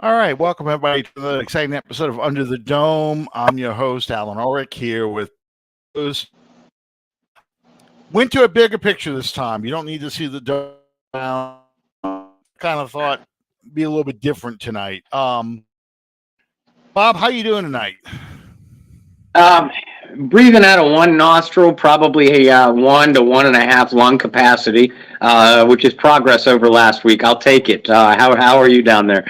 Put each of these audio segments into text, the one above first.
All right, welcome everybody to the exciting episode of Under the Dome. I'm your host, Allen Ulrich, here with Rose. Went to a bigger picture this time. You don't need to see the dome. Kind of thought be a little bit different tonight. Bob, how you doing tonight? Breathing out of one nostril, probably a 1 to 1.5 lung capacity, which is progress over last week. I'll take it. How are you down there?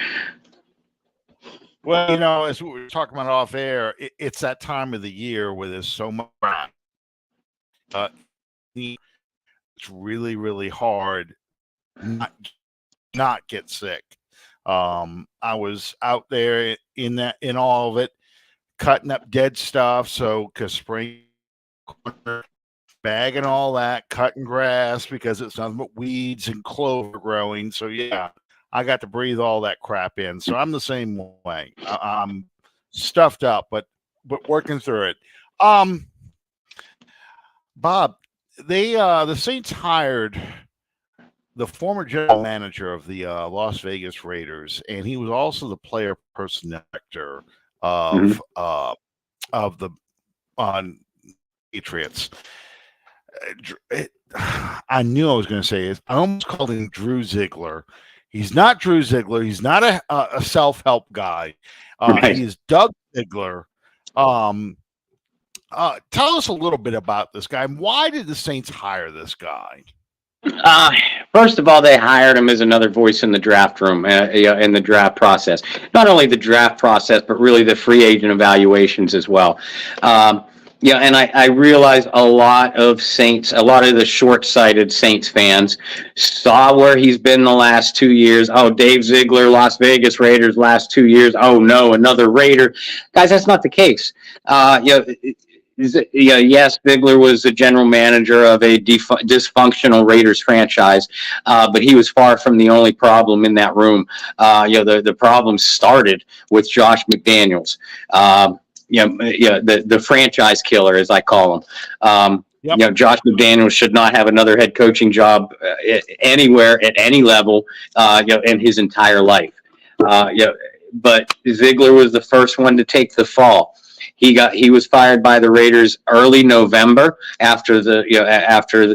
Well, as we were talking about off air, it's that time of the year where there's so much. It's really, really hard not get sick. I was out there in all of it, cutting up dead stuff. So, because spring, bagging all that, cutting grass because it's nothing but weeds and clover growing. So, yeah. I got to breathe all that crap in. So I'm the same way. I'm stuffed up, but working through it. Bob, the Saints hired the former general manager of the Las Vegas Raiders, and he was also the player personnel director of the Patriots. I knew I was going to say it. I almost called him Drew Ziegler. He's not Drew Ziegler. He's not a self-help guy. Right. He's Doug Ziegler. Tell us a little bit about this guy. Why did the Saints hire this guy? First of all, they hired him as another voice in the draft room, in the draft process. Not only the draft process, but really the free agent evaluations as well. And I realize a lot of the short-sighted Saints fans saw where he's been the last 2 years. Oh, Dave Ziegler, Las Vegas Raiders, last 2 years. Oh, no, another Raider. Guys, that's not the case. Yes, Ziegler was the general manager of a dysfunctional Raiders franchise, but he was far from the only problem in that room. The problem started with Josh McDaniels. The franchise killer, as I call him. Yep. Josh McDaniels should not have another head coaching job anywhere at any level, in his entire life. But Ziegler was the first one to take the fall. He was fired by the Raiders early November after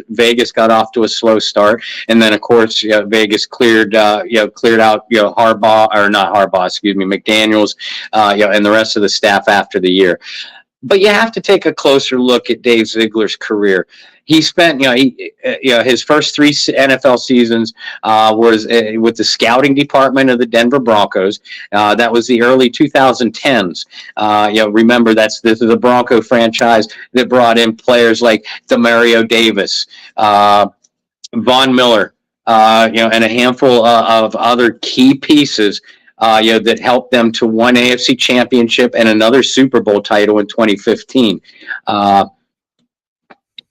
Vegas got off to a slow start, and then of course Vegas cleared out McDaniels, and the rest of the staff after the year. But you have to take a closer look at Dave Ziegler's career. He spent, his first 3 NFL seasons was with the scouting department of the Denver Broncos. That was the early 2010s. Remember, this is a Bronco franchise that brought in players like Demario Davis, Von Miller, and a handful of other key pieces that helped them to one AFC championship and another Super Bowl title in 2015.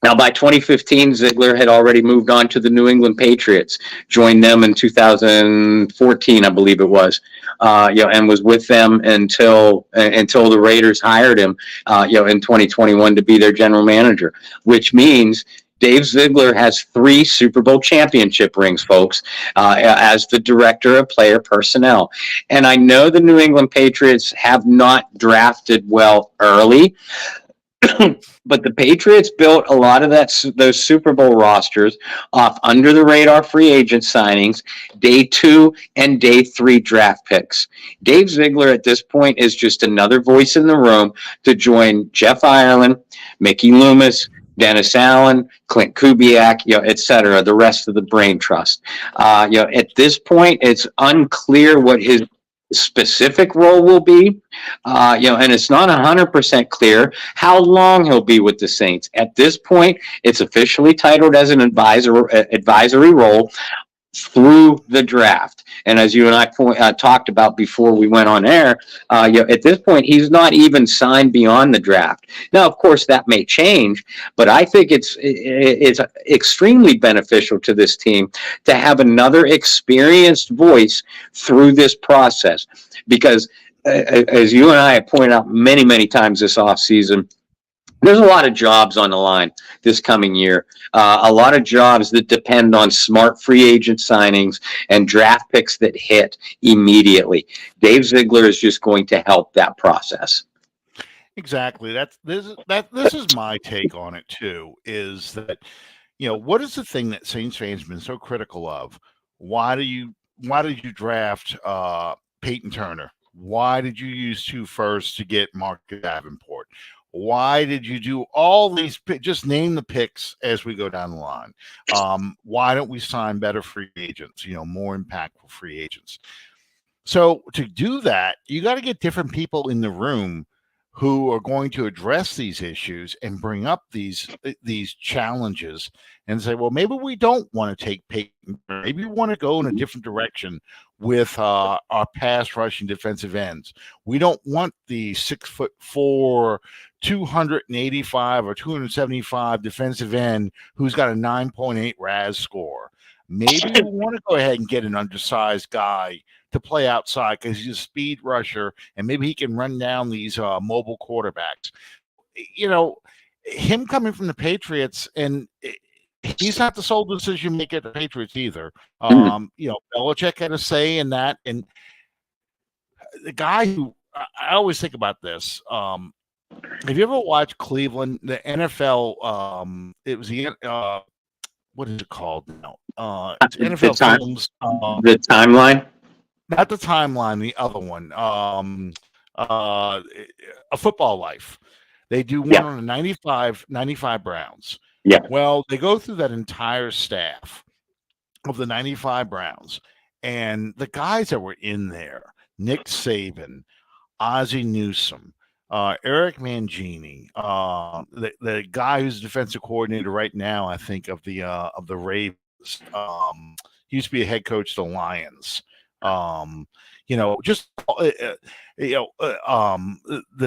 Now, by 2015, Ziegler had already moved on to the New England Patriots, joined them in 2014, I believe it was, and was with them until the Raiders hired him, in 2021 to be their general manager, which means Dave Ziegler has 3 Super Bowl championship rings, folks, as the director of player personnel. And I know the New England Patriots have not drafted well early, but the Patriots built a lot of those Super Bowl rosters off under the radar free agent signings, day 2 and day 3 draft picks. Dave Ziegler at this point is just another voice in the room to join Jeff Ireland, Mickey Loomis, Dennis Allen, Clint Kubiak, et cetera, the rest of the brain trust. At this point, it's unclear what his specific role will be, and it's not 100% clear how long he'll be with the Saints. At this point, it's officially titled as an advisory role through the draft. And as you and I talked about before we went on air, at this point, he's not even signed beyond the draft. Now, of course, that may change, but I think it's extremely beneficial to this team to have another experienced voice through this process. Because, as you and I have pointed out many, many times this offseason, There's a lot of jobs on the line this coming year. A lot of jobs that depend on smart free agent signings and draft picks that hit immediately. Dave Ziegler is just going to help that process. Exactly. This is my take on it too, is that, what is the thing that Saints fans have been so critical of? Why did you draft Peyton Turner? Why did you use 2 firsts to get Marcus Davenport? Why did you do all these? Just name the picks as we go down the line. Why don't we sign better free agents? More impactful free agents. So to do that, you got to get different people in the room who are going to address these issues and bring up these challenges and say, well, maybe we don't want to take Peyton. Maybe we want to go in a different direction with our pass rushing defensive ends. We don't want the 6'4", 285 or 275 defensive end who's got a 9.8 RAS score. Maybe we want to go ahead and get an undersized guy to play outside because he's a speed rusher and maybe he can run down these mobile quarterbacks. Him coming from the Patriots, and he's not the sole decision maker at the Patriots either. Belichick had a say in that, and the guy who I always think about this. Have you ever watched Cleveland? The NFL. It was the what is it called now? It's NFL Films. The Timeline. Not the Timeline. The other one. A Football Life. They do one on the 95 Browns. Yeah. Well, they go through that entire staff of the 95 Browns, and the guys that were in there: Nick Saban, Ozzie Newsome, Eric Mangini, the guy who's defensive coordinator right now, I think, of the Ravens. He used to be a head coach of the Lions. The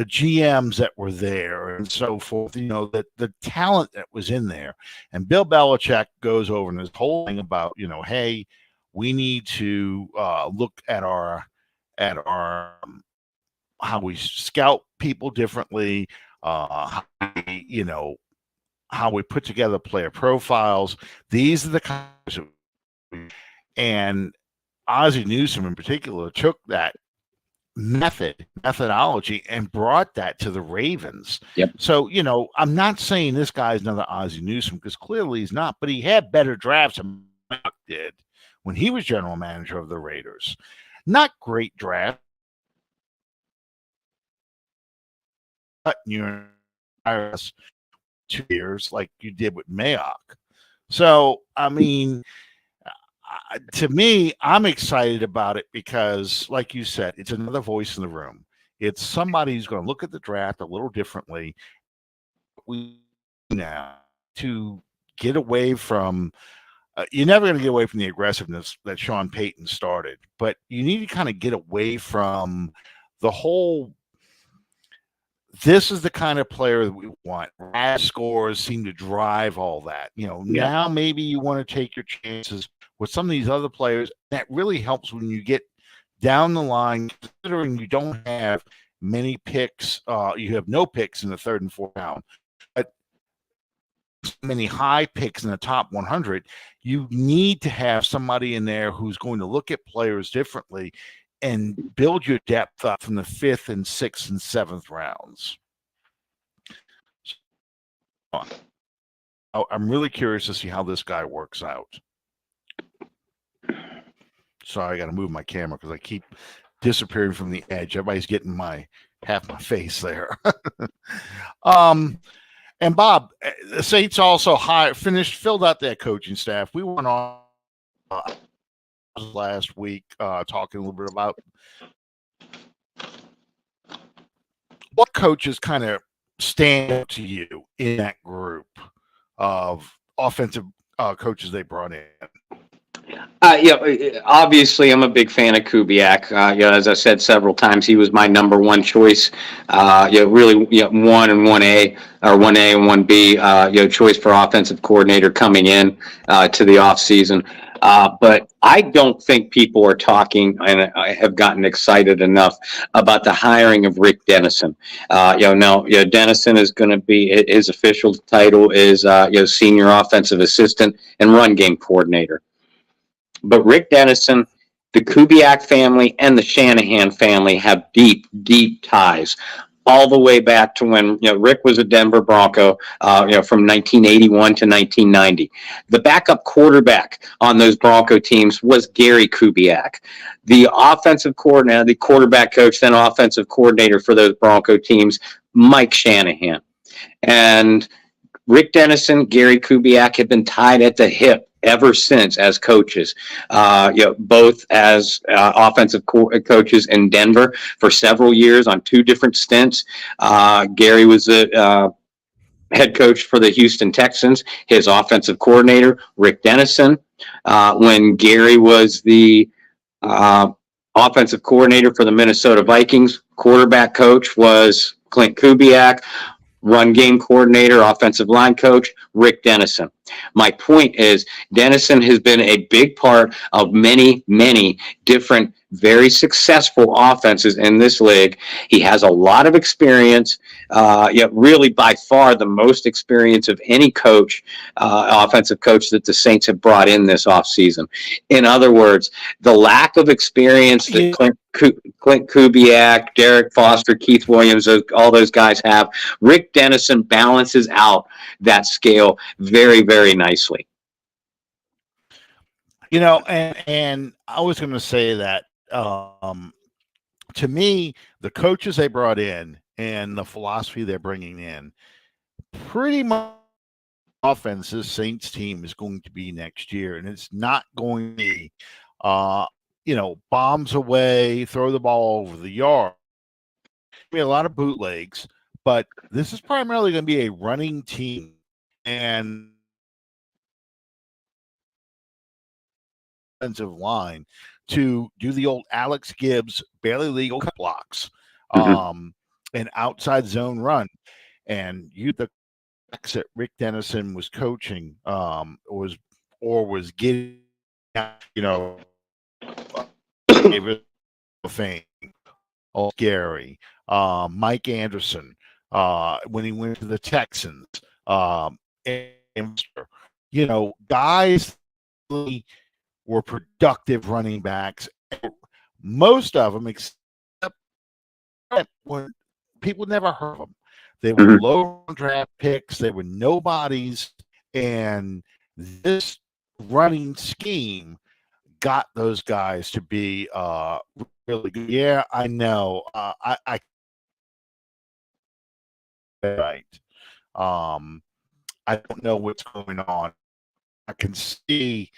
GMs that were there and so forth, that the talent that was in there. And Bill Belichick goes over and this whole thing about, hey, we need to look at our how we scout people differently, how we put together player profiles. These are the kinds of, and Ozzie Newsome in particular took that methodology and brought that to the Ravens. Yep. So, I'm not saying this guy's another Ozzie Newsome because clearly he's not, but he had better drafts than Buck did when he was general manager of the Raiders. Not great draft. Your 2 years like you did with Mayock. So, I mean, to me, I'm excited about it because, like you said, it's another voice in the room. It's somebody who's going to look at the draft a little differently. We now to get away from. You're never going to get away from the aggressiveness that Sean Payton started, but you need to kind of get away from the whole. This is the kind of player that we want. RAS scores seem to drive all that. Now maybe you want to take your chances with some of these other players. That really helps when you get down the line, considering you don't have many picks. You have no picks in the 3rd and 4th round, but many high picks in the top 100. You need to have somebody in there who's going to look at players differently and build your depth up from the 5th and 6th and 7th rounds. I'm really curious to see how this guy works out. Sorry, I got to move my camera because I keep disappearing from the edge. Everybody's getting half my face there. And Bob, the Saints also filled out their coaching staff. We went on last week talking a little bit about what coaches kind of stand out to you in that group of offensive coaches they brought in. Obviously, I'm a big fan of Kubiak. As I said several times, he was my number one choice. Really, 1 and 1A or 1A and 1B, choice for offensive coordinator coming in to the offseason. But I don't think people are talking and I have gotten excited enough about the hiring of Rick Dennison. Now, Dennison is going to be, his official title is, senior offensive assistant and run game coordinator. But Rick Dennison, the Kubiak family, and the Shanahan family have deep, deep ties all the way back to when Rick was a Denver Bronco, from 1981 to 1990. The backup quarterback on those Bronco teams was Gary Kubiak. The offensive coordinator, the quarterback coach, then offensive coordinator for those Bronco teams, Mike Shanahan. And Rick Dennison, Gary Kubiak have been tied at the hip ever since as coaches, both as offensive coaches in Denver for several years on two different stints. Gary was the head coach for the Houston Texans, his offensive coordinator, Rick Dennison. When Gary was the offensive coordinator for the Minnesota Vikings, quarterback coach was Clint Kubiak. Run game coordinator, offensive line coach, Rick Dennison. My point is, Dennison has been a big part of many, many different, very successful offenses in this league. He has a lot of experience, yet really by far the most experience of any coach, offensive coach that the Saints have brought in this offseason. In other words, the lack of experience that Clint Kubiak, Derek Foster, Keith Williams, all those guys have, Rick Dennison balances out that scale very, very nicely. And I was going to say that to me, the coaches they brought in and the philosophy they're bringing in, pretty much offense this Saints team is going to be next year, and it's not going to be, bombs away, throw the ball over the yard. Be a lot of bootlegs, but this is primarily going to be a running team, and offensive line to do the old Alex Gibbs barely legal blocks, and outside zone run, and the that Rick Dennison was coaching was getting, fame. Oh, Gary, Mike Anderson, when he went to the Texans, and, guys were productive running backs. Most of them, except when people never heard of them. They were low draft picks. They were nobodies. And this running scheme got those guys to be really good. Yeah, I know. I right. I don't know what's going on. I can see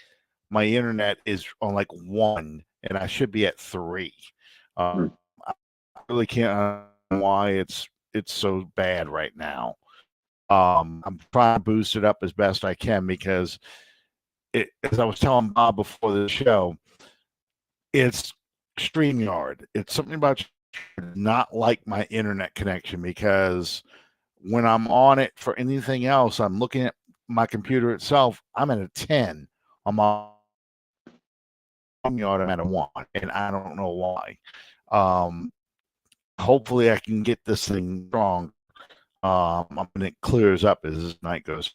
my internet is on like 1, and I should be at 3. I really can't understand why it's so bad right now. I'm trying to boost it up as best I can because as I was telling Bob before the show, it's StreamYard. It's something about not like my internet connection, because when I'm on it for anything else, I'm looking at my computer itself. I'm at a 10. I'm on StreamYard. I'm at a 1, and I don't know why. Hopefully, I can get this thing strong. And it clears up as this night goes.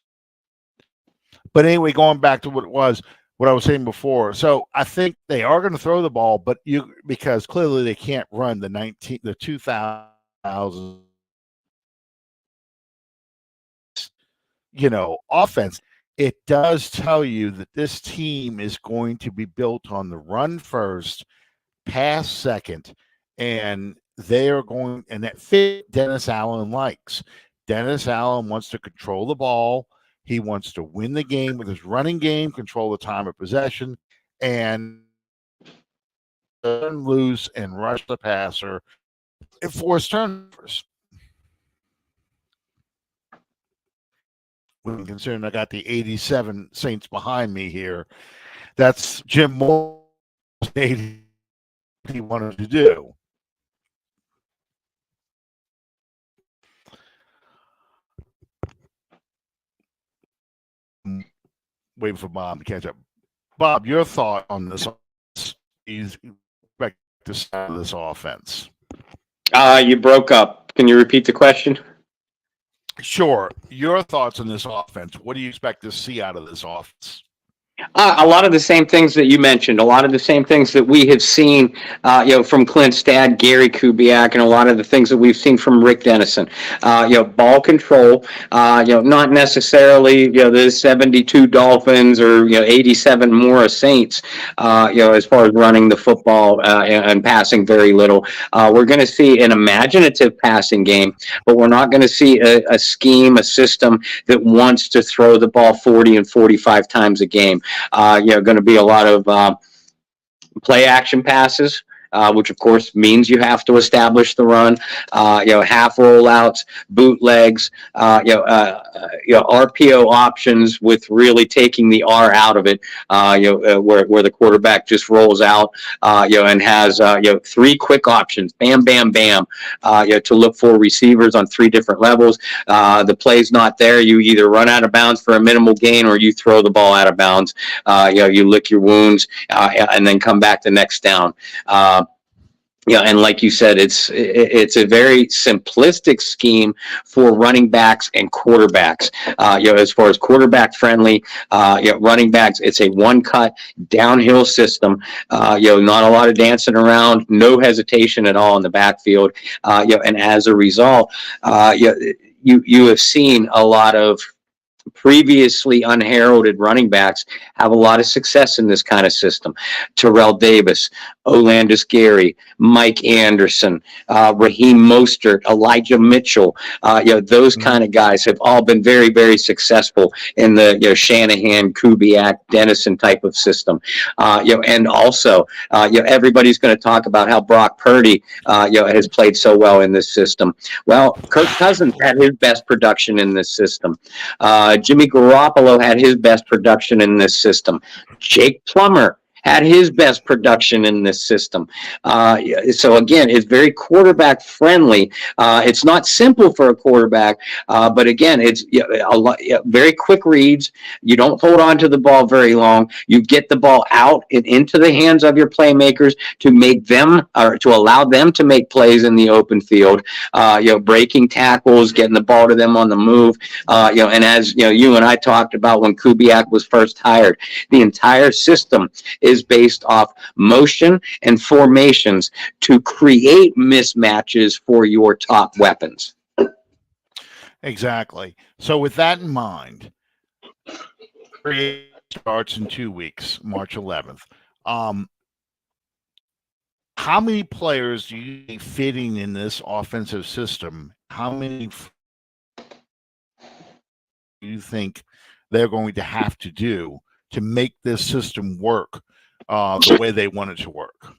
But anyway, going back to what I was saying before. So I think they are going to throw the ball, but because clearly they can't run the 2000, offense. It does tell you that this team is going to be built on the run first, pass second, and they are going, and that fit Dennis Allen likes. Dennis Allen wants to control the ball. He wants to win the game with his running game, control the time of possession, and turn loose and rush the passer and force turnovers. When considering I got the 87 Saints behind me here, that's Jim Moore he wanted to do. Waiting for Bob to catch up. Bob, your thought on this is expect to see out of this offense? You broke up. Can you repeat the question? Sure. Your thoughts on this offense. What do you expect to see out of this offense? A lot of the same things that you mentioned, a lot of the same things that we have seen, from Clint Stad, Gary Kubiak, and a lot of the things that we've seen from Rick Dennison. Ball control, not necessarily, the 72 Dolphins or, 87 Mora Saints, as far as running the football and passing very little. We're going to see an imaginative passing game, but we're not going to see a scheme, a system that wants to throw the ball 40 and 45 times a game. Going to be a lot of play action passes, which of course means you have to establish the run. Half rollouts, bootlegs, RPO options with really taking the R out of it. Where the quarterback just rolls out, and has three quick options, bam, bam, bam, to look for receivers on three different levels. The play's not there. You either run out of bounds for a minimal gain or you throw the ball out of bounds. You lick your wounds and then come back the next down. And like you said, it's a very simplistic scheme for running backs and quarterbacks. As far as quarterback friendly, running backs, it's a one cut downhill system. Not a lot of dancing around, no hesitation at all in the backfield. And as a result, you have seen a lot of previously unheralded running backs have a lot of success in this kind of system. Terrell Davis, Olandis Gary, Mike Anderson, Raheem Mostert, Elijah Mitchell, those kind of guys have all been very, very successful in the Shanahan, Kubiak, Dennison type of system. And also, everybody's going to talk about how Brock Purdy, has played so well in this system. Well, Kirk Cousins had his best production in this system. Jimmy Garoppolo had his best production in this system. Jake Plummer had his best production in this system. So again, it's very quarterback friendly. It's not simple for a quarterback, but again, it's very quick reads. You don't hold on to the ball very long. You get the ball out and into the hands of your playmakers to make them, or to allow them to make plays in the open field. Breaking tackles, getting the ball to them on the move. And as you and I talked about when Kubiak was first hired, the entire system is based off motion and formations to create mismatches for your top weapons. Exactly. So with that in mind, starts in 2 weeks, March 11th. How many players do you think fitting in this offensive system? How many do you think they're going to have to do to make this system work the way they want it to work?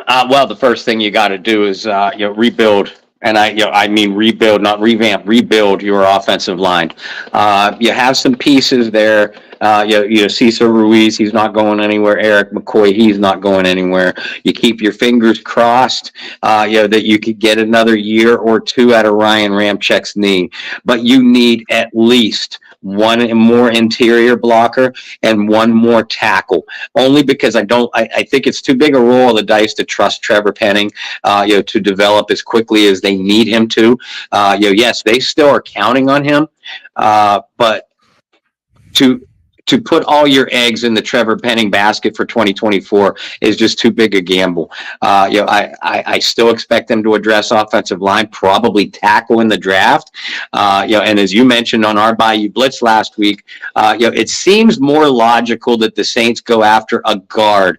Well, the first thing you got to do is rebuild, and I mean rebuild, not revamp. Rebuild your offensive line. You have some pieces there. Cesar Ruiz, he's not going anywhere. Eric McCoy, he's not going anywhere. You keep your fingers crossed, that you could get another year or two out of Ryan Ramczyk's knee. But you need at least one more interior blocker and one more tackle. Only because I think it's too big a roll of the dice to trust Trevor Penning, to develop as quickly as they need him to. Yes, they still are counting on him, but to put all your eggs in the Trevor Penning basket for 2024 is just too big a gamble. I still expect them to address offensive line, probably tackle in the draft. And as you mentioned on our Bayou Blitz last week, it seems more logical that the Saints go after a guard,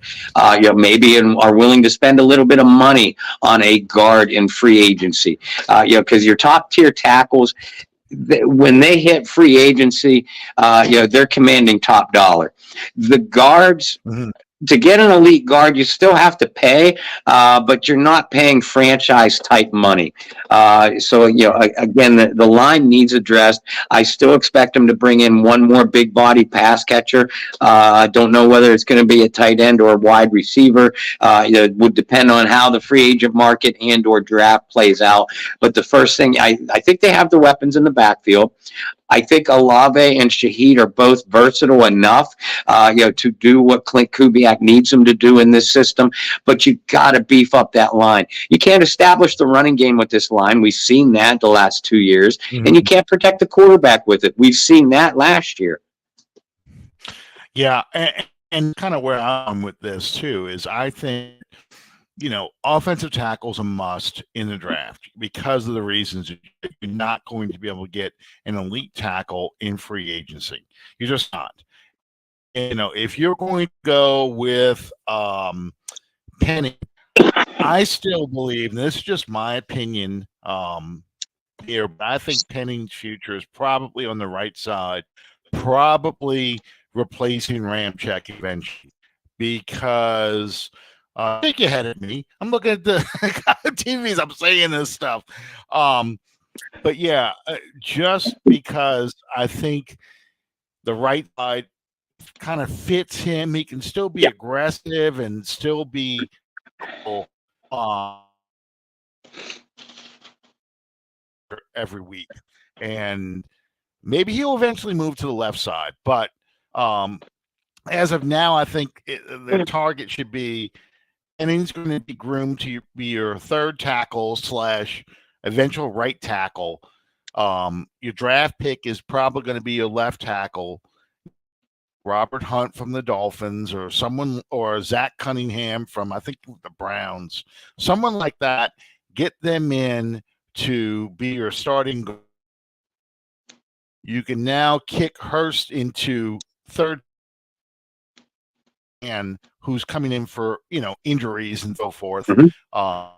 maybe and are willing to spend a little bit of money on a guard in free agency, because your top tier tackles, when they hit free agency, they're commanding top dollar. The guards, to get an elite guard, you still have to pay, but you're not paying franchise type money. So, again, the line needs addressed. I still expect them to bring in one more big body pass catcher. I don't know whether it's going to be a tight end or a wide receiver. It would depend on how the free agent market and or draft plays out. But the first thing, I think they have the weapons in the backfield. I think Olave and Shaheed are both versatile enough, to do what Clint Kubiak needs them to do in this system. But you got to beef up that line. You can't establish the running game with this line. We've seen that the last 2 years, and you can't protect the quarterback with it. We've seen that last year. Yeah, and kind of where I'm with this too is I think, offensive tackle's a must in the draft because of the reasons you're not going to be able to get an elite tackle in free agency. You're just not. If you're going to go with Penny, I still believe, and this is just my opinion here, but I think Penning's future is probably on the right side, probably replacing Ramczyk eventually, because I think you're ahead of me. I'm looking at the TVs. I'm saying this stuff. But yeah, just because I think the right side kind of fits him. He can still be aggressive and still be every week. And maybe he'll eventually move to the left side. But as of now, I think the target should be, and he's going to be groomed to be your third tackle / eventual right tackle. Your draft pick is probably going to be your left tackle, Robert Hunt from the Dolphins, or Zach Cunningham from, I think, the Browns. Someone like that. Get them in to be your starting. You can now kick Hurst into third, and who's coming in for injuries and so forth. That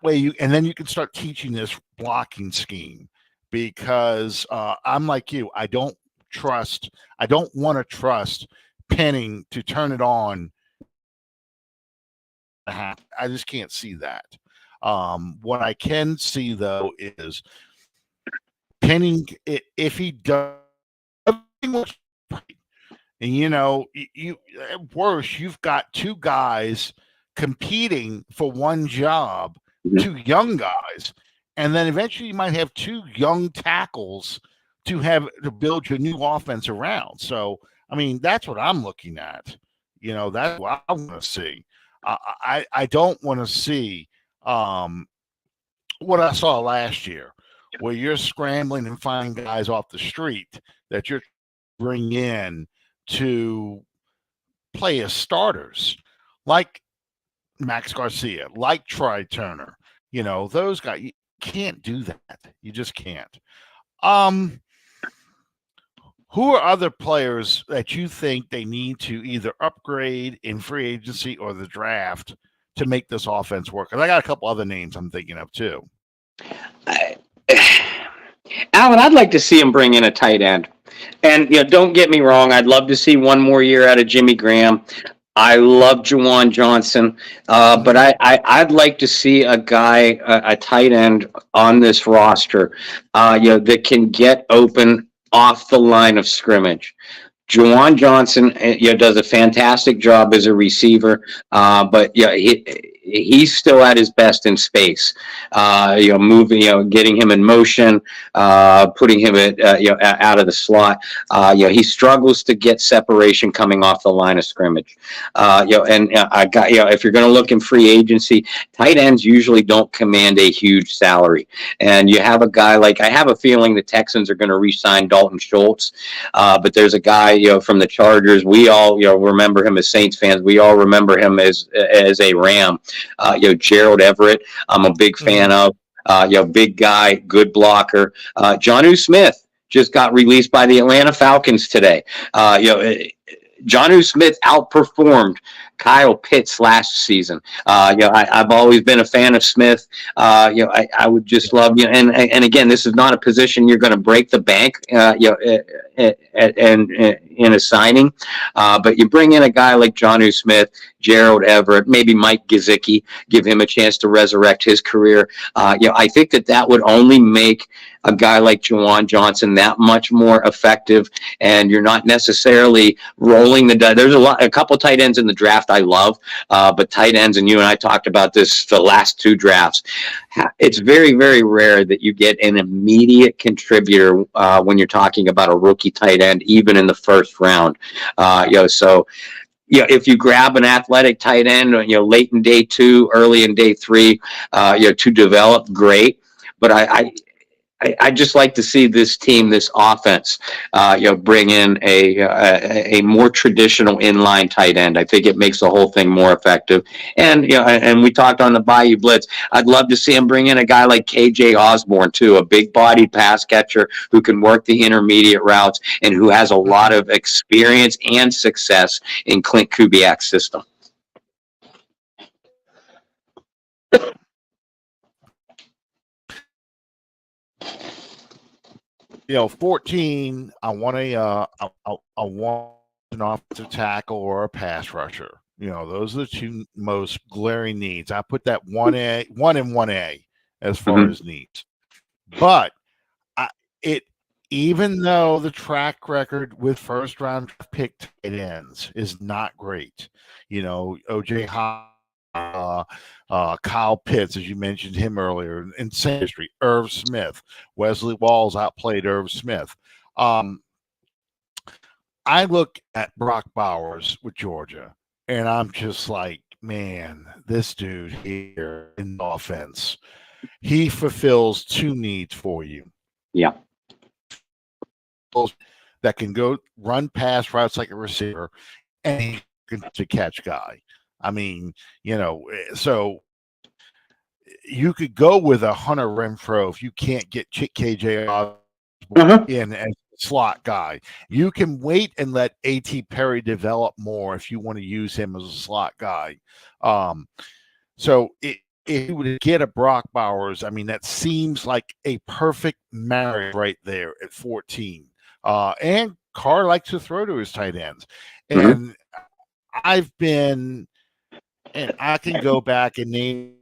way and then you can start teaching this blocking scheme, because I'm like you. I don't want to trust Penning to turn it on. I just can't see that. What I can see though is Penning, if he does, and worse, you've got two guys competing for one job, two young guys, and then eventually you might have two young tackles to build your new offense around. So, I mean, that's what I'm looking at. That's what I want to see. I don't want to see what I saw last year, where you're scrambling and finding guys off the street that you're bringing in to play as starters, like Max Garcia, like Try Turner. Those guys, you can't do that. You just can't. Who are other players that you think they need to either upgrade in free agency or the draft to make this offense work? Because I got a couple other names I'm thinking of too. Alan, I'd like to see him bring in a tight end. And, don't get me wrong, I'd love to see one more year out of Jimmy Graham. I love Juwan Johnson, but I'd like to see a guy, a tight end on this roster, that can get open off the line of scrimmage. Juwan Johnson, does a fantastic job as a receiver, but he's still at his best in space. Moving, getting him in motion, putting him out of the slot. He struggles to get separation coming off the line of scrimmage. If you're going to look in free agency, tight ends usually don't command a huge salary. And you have a guy I have a feeling the Texans are going to re-sign Dalton Schultz, but there's a guy from the Chargers. We all remember him as Saints fans. We all remember him as a Ram. Gerald Everett, I'm a big fan of. Big guy, good blocker. Jonnu Smith just got released by the Atlanta Falcons today. Jonnu Smith outperformed Kyle Pitts last season. I've always been a fan of Smith. I would just love and again, this is not a position you're going to break the bank. And in a signing, but you bring in a guy like Jonnu Smith, Gerald Everett, maybe Mike Gesicki, give him a chance to resurrect his career. I think that would only make a guy like Juwan Johnson that much more effective, and you're not necessarily rolling the dice. There's a couple tight ends in the draft I love, but tight ends, and you and I talked about this the last two drafts. It's very, very rare that you get an immediate contributor when you're talking about a rookie tight end, even in the first round. So if you grab an athletic tight end, late in day 2, early in day 3, to develop, great. But I just like to see this team, this offense, bring in a more traditional inline tight end. I think it makes the whole thing more effective. And and we talked on the Bayou Blitz. I'd love to see him bring in a guy like KJ Osborne too, a big-bodied pass catcher who can work the intermediate routes and who has a lot of experience and success in Clint Kubiak's system. 14. I want an offensive tackle or a pass rusher. Those are the two most glaring needs. I put that 1A, 1 and 1A as far as needs. But even though the track record with first round pick tight ends is not great, OJ Kyle Pitts, as you mentioned him earlier, insane history. Irv Smith, Wesley Walls outplayed Irv Smith. I look at Brock Bowers with Georgia, and I'm just like, man, this dude here in the offense, he fulfills two needs for you. Yeah. That can go run pass routes like a receiver, and he can catch guy. I mean, so you could go with a Hunter Renfrow if you can't get KJ Osborne in as a slot guy. You can wait and let A.T. Perry develop more if you want to use him as a slot guy. So if you would get a Brock Bowers, I mean, that seems like a perfect marriage right there at 14. And Carr likes to throw to his tight ends. And and I can go back and name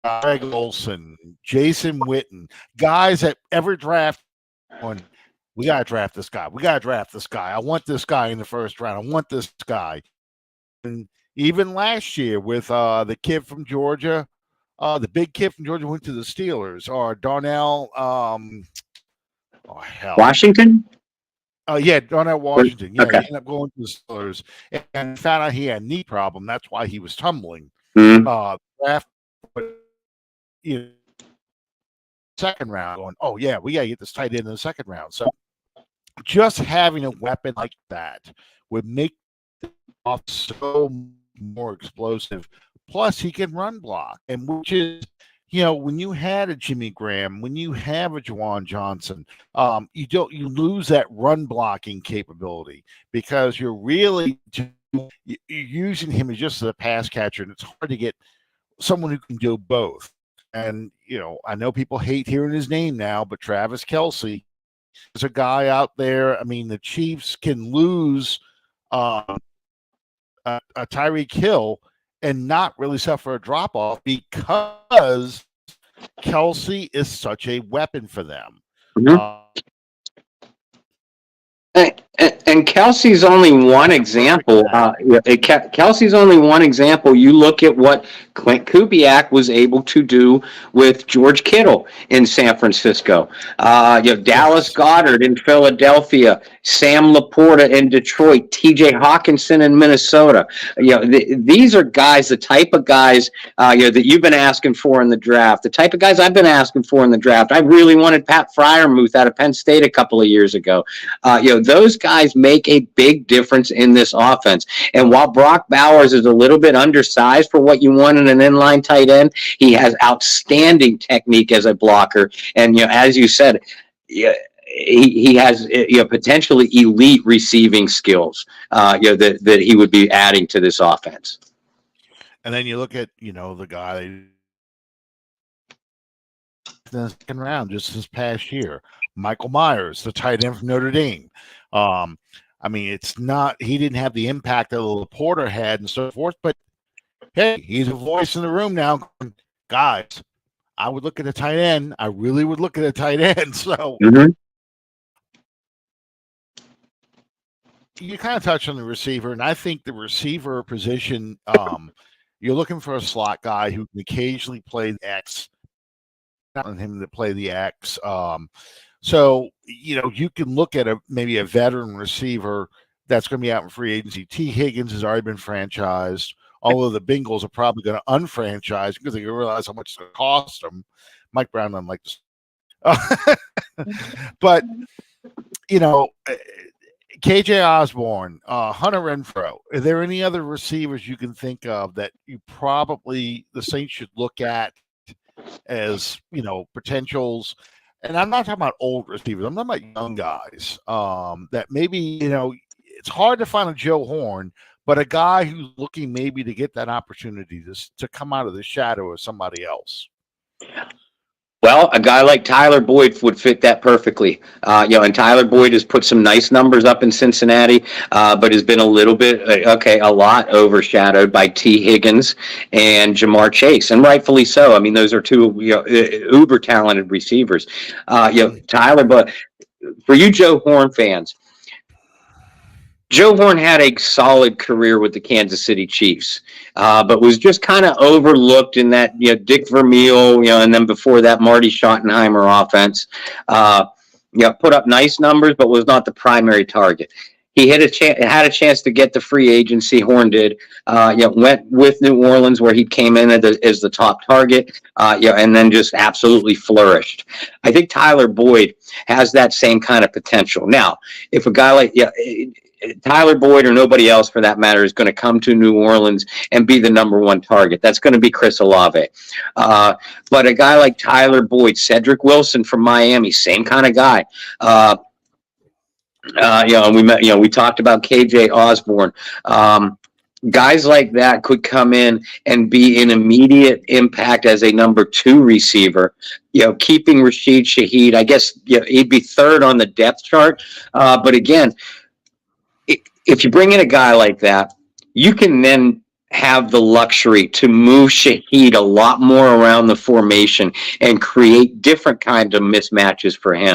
Greg Olson, Jason Witten, guys that ever draft on, we got to draft this guy. We got to draft this guy. I want this guy in the first round. I want this guy. And even last year with the kid from Georgia, the big kid from Georgia went to the Steelers, or Darnell, Washington? Darnell Washington. Yeah, Okay. he ended up going to the Steelers and found out he had a knee problem. That's why he was tumbling. Draft, second round, going, oh yeah, we got to get this tight end in the second round. So just having a weapon like that would make the off so more explosive. Plus, he can run block, and which is, when you had a Jimmy Graham, when you have a Juwan Johnson, you lose that run blocking capability because you're really using him as just a pass catcher, and it's hard to get someone who can do both. And I know people hate hearing his name now, but Travis Kelce is a guy out there. I mean, the Chiefs can lose a Tyreek Hill and not really suffer a drop off because Kelce is such a weapon for them. And Kelce's only one example. Kelce's only one example. You look at what Clint Kubiak was able to do with George Kittle in San Francisco. Dallas Goedert in Philadelphia, Sam Laporta in Detroit, T.J. Hawkinson in Minnesota. These are guys, the type of guys that you've been asking for in the draft, the type of guys I've been asking for in the draft. I really wanted Pat Freiermuth out of Penn State a couple of years ago. Those guys make a big difference in this offense. And while Brock Bowers is a little bit undersized for what you want in an inline tight end, he has outstanding technique as a blocker. And, as you said, he has potentially elite receiving skills that he would be adding to this offense. And then you look at, the guy in the second round just this past year, Michael Myers, the tight end from Notre Dame. I mean, he didn't have the impact that Laporta had and so forth, but hey, he's a voice in the room now. Guys, I would look at the tight end. I really would look at the tight end. So you kind of touched on the receiver, and I think the receiver position, you're looking for a slot guy who can occasionally play the X, not on him to play the X. So, you can look at maybe a veteran receiver that's going to be out in free agency. T. Higgins has already been franchised, although the Bengals are probably going to unfranchise because they realize how much it's going to cost them. Mike Brown doesn't like this. But, KJ Osborne, Hunter Renfro. Are there any other receivers you can think of that the Saints should look at as, potentials? And I'm not talking about old receivers. I'm talking about young guys that maybe, it's hard to find a Joe Horn, but a guy who's looking maybe to get that opportunity to come out of the shadow of somebody else. Well, a guy like Tyler Boyd would fit that perfectly. And Tyler Boyd has put some nice numbers up in Cincinnati, but has been a little bit, a lot overshadowed by T. Higgins and Jamar Chase, and rightfully so. I mean, those are two, uber talented receivers. Tyler, but for you Joe Horn fans, Joe Horn had a solid career with the Kansas City Chiefs, but was just kind of overlooked in that, Dick Vermeil, and then before that, Marty Schottenheimer offense. Put up nice numbers, but was not the primary target. He had a chance to get the free agency. Horn did. Went with New Orleans, where he came in as the top target. And then just absolutely flourished. I think Tyler Boyd has that same kind of potential. Now, if a guy like Tyler Boyd or nobody else for that matter is going to come to New Orleans and be the number one target, that's going to be Chris Olave. But a guy like Tyler Boyd, Cedric Wilson from Miami, same kind of guy. And we talked about KJ Osborne. Guys like that could come in and be an immediate impact as a number 2 receiver. Keeping Rashid Shaheed, I guess he'd be third on the depth chart. But again, if you bring in a guy like that, you can then have the luxury to move Shaheed a lot more around the formation and create different kinds of mismatches for him.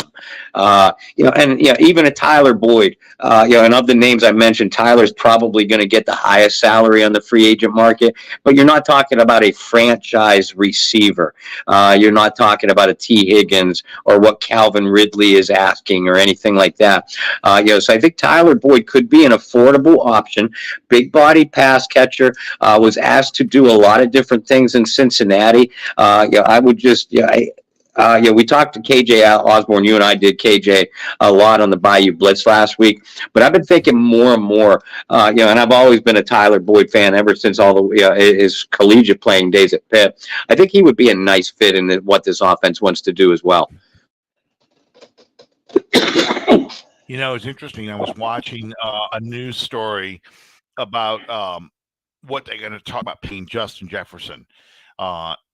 Even a Tyler Boyd, and of the names I mentioned, Tyler's probably going to get the highest salary on the free agent market, but you're not talking about a franchise receiver. You're not talking about a T. Higgins or what Calvin Ridley is asking or anything like that. So I think Tyler Boyd could be an affordable option, big body pass catcher. Was asked to do a lot of different things in Cincinnati. I would just, we talked to KJ Osborne. You and I did KJ a lot on the Bayou Blitz last week. But I've been thinking more and more, and I've always been a Tyler Boyd fan ever since all his collegiate playing days at Pitt. I think he would be a nice fit in what this offense wants to do as well. It's interesting. I was watching a news story about what they're going to talk about paying Justin Jefferson.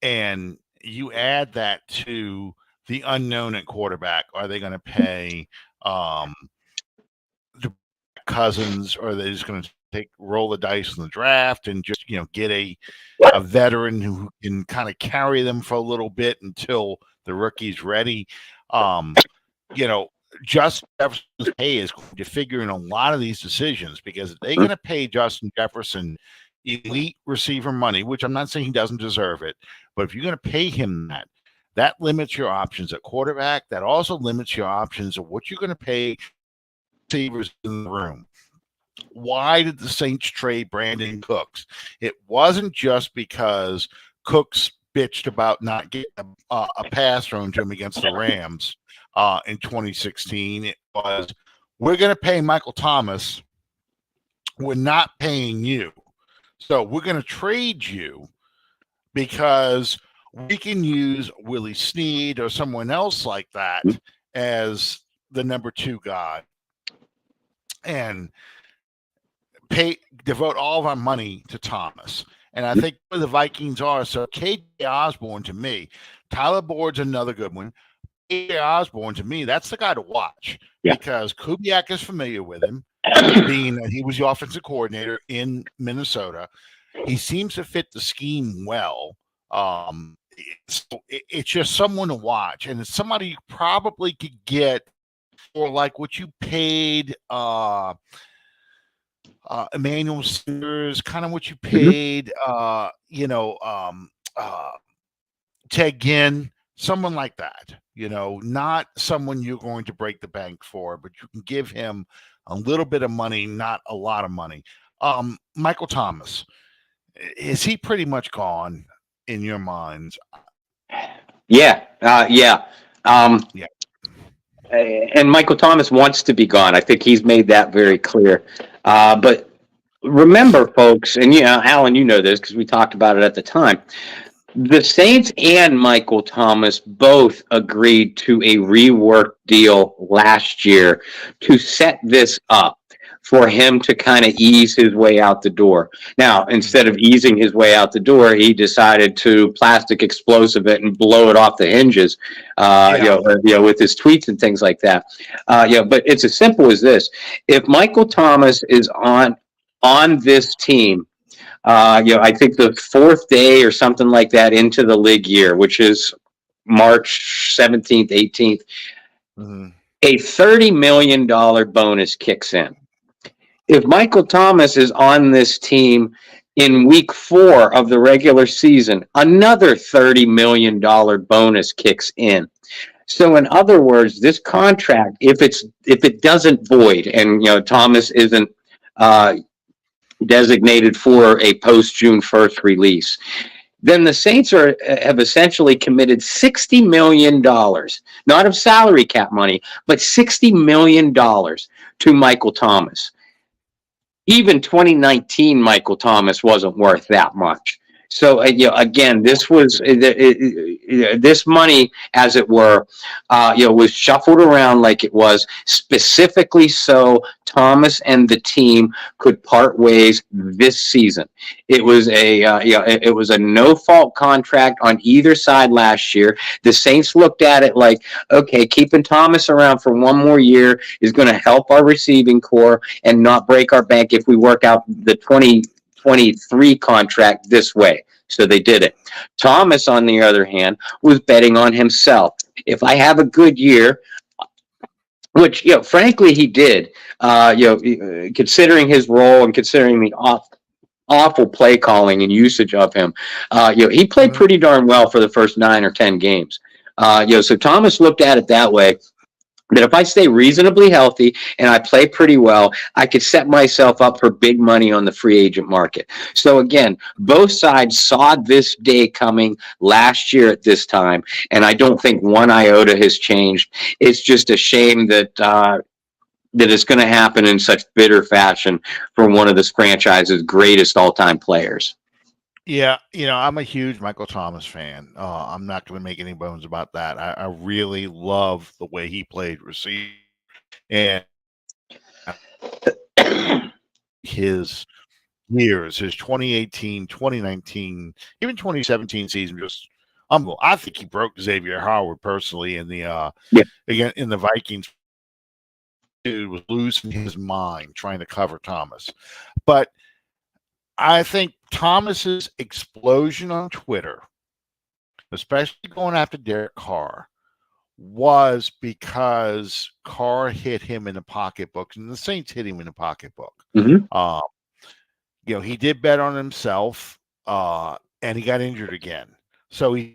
And you add that to the unknown at quarterback. Are they going to pay Cousins, or are they just going to roll the dice in the draft and just, get a veteran who can kind of carry them for a little bit until the rookie's ready? Justin Jefferson's pay is going to figure in a lot of these decisions, because if they're going to pay Justin Jefferson elite receiver money, which I'm not saying he doesn't deserve it, but if you're going to pay him that limits your options at quarterback. That also limits your options of what you're going to pay receivers in the room. Why did the Saints trade Brandon Cooks? It wasn't just because Cooks bitched about not getting a pass thrown to him against the Rams in 2016. It was, we're going to pay Michael Thomas. We're not paying you. So we're going to trade you because we can use Willie Snead or someone else like that as the number 2 guy and devote all of our money to Thomas. And I think where the Vikings are, so KJ Osborne to me, Tyler Boyd's another good one. KJ Osborne to me, that's the guy to watch because Kubiak is familiar with him, being that he was the offensive coordinator in Minnesota. He seems to fit the scheme well. it's just someone to watch, and it's somebody you probably could get for like what you paid Emmanuel Sanders, kind of what you Mhm. paid Ted Ginn, someone like that. Not someone you're going to break the bank for, but you can give him a little bit of money, not a lot of money. Michael Thomas, is he pretty much gone in your minds? Yeah, yeah. Um, Yeah. and Michael Thomas wants to be gone. I think he's made that very clear. But remember, folks, and Alan, you know this because we talked about it at the time. The Saints and Michael Thomas both agreed to a rework deal last year to set this up for him to kind of ease his way out the door. Now, instead of easing his way out the door, he decided to plastic explosive it and blow it off the hinges, Yeah. with his tweets and things like that. But it's as simple as this: if Michael Thomas is on this team, I think the fourth day or something like that into the league year, which is March 17th, 18th, Mm-hmm. a $30 million bonus kicks in. If Michael Thomas is on this team in week 4 of the regular season, another $30 million bonus kicks in. So in other words, this contract, if it doesn't void, and Thomas isn't designated for a post June 1st release, then the Saints have essentially committed $60 million, not of salary cap money, but $60 million to Michael Thomas. Even 2019 Michael Thomas wasn't worth that much. So again, this was this money, as it were, was shuffled around like it was specifically so Thomas and the team could part ways this season. It was it was a no fault contract on either side last year. The Saints looked at it like, okay, keeping Thomas around for one more year is going to help our receiving core and not break our bank if we work out the 2023 contract this way. So they did it. Thomas, on the other hand, was betting on himself. If I have a good year, which frankly he did, considering his role and considering the awful play calling and usage of him, he played Mm-hmm. pretty darn well for the first 9 or 10 games. So Thomas looked at it that way. That if I stay reasonably healthy and I play pretty well, I could set myself up for big money on the free agent market. So again, both sides saw this day coming last year at this time, and I don't think one iota has changed. It's just a shame that it's going to happen in such bitter fashion for one of this franchise's greatest all-time players. Yeah, I'm a huge Michael Thomas fan. I'm not going to make any bones about that. I really love the way he played receiver, and his years, his 2018, 2019, even 2017 season, just unbelievable. I think he broke Xavier Howard personally in the Yeah. again in the Vikings. Dude was losing his mind trying to cover Thomas, but I think Thomas's explosion on Twitter, especially going after Derek Carr, was because Carr hit him in the pocketbook, and the Saints hit him in the pocketbook. Mm-hmm. He did bet on himself, and he got injured again. So he's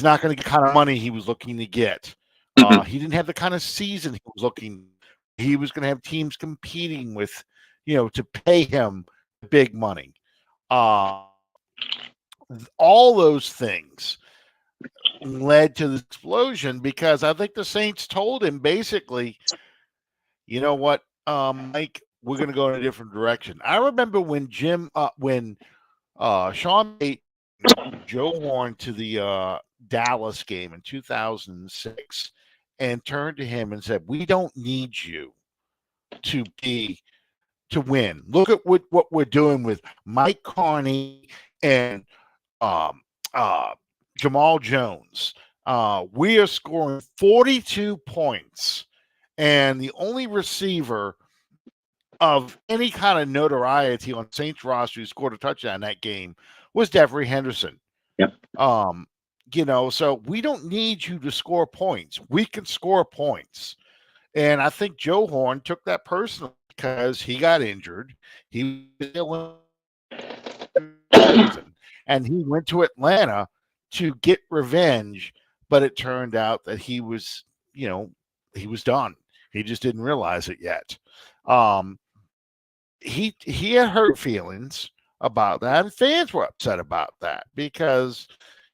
not going to get the kind of money he was looking to get. He didn't have the kind of season he was looking. He was going to have teams competing with, to pay him big money. All those things led to the explosion because I think the Saints told him basically, you know what, Mike, we're going to go in a different direction. I remember when Sean Payton moved Joe Warren to the Dallas game in 2006 and turned to him and said, "We don't need you to win. Look at what we're doing with Mike Carney and um, uh, Jamal Jones. We are scoring 42 points, and the only receiver of any kind of notoriety on Saints roster who scored a touchdown in that game was Devery Henderson. Yep. So we don't need you to score points. We can score points. And I think Joe Horn took that personally because he got injured. He and he went to Atlanta to get revenge, but it turned out that he was done. He just didn't realize it yet. He had hurt feelings about that, and fans were upset about that because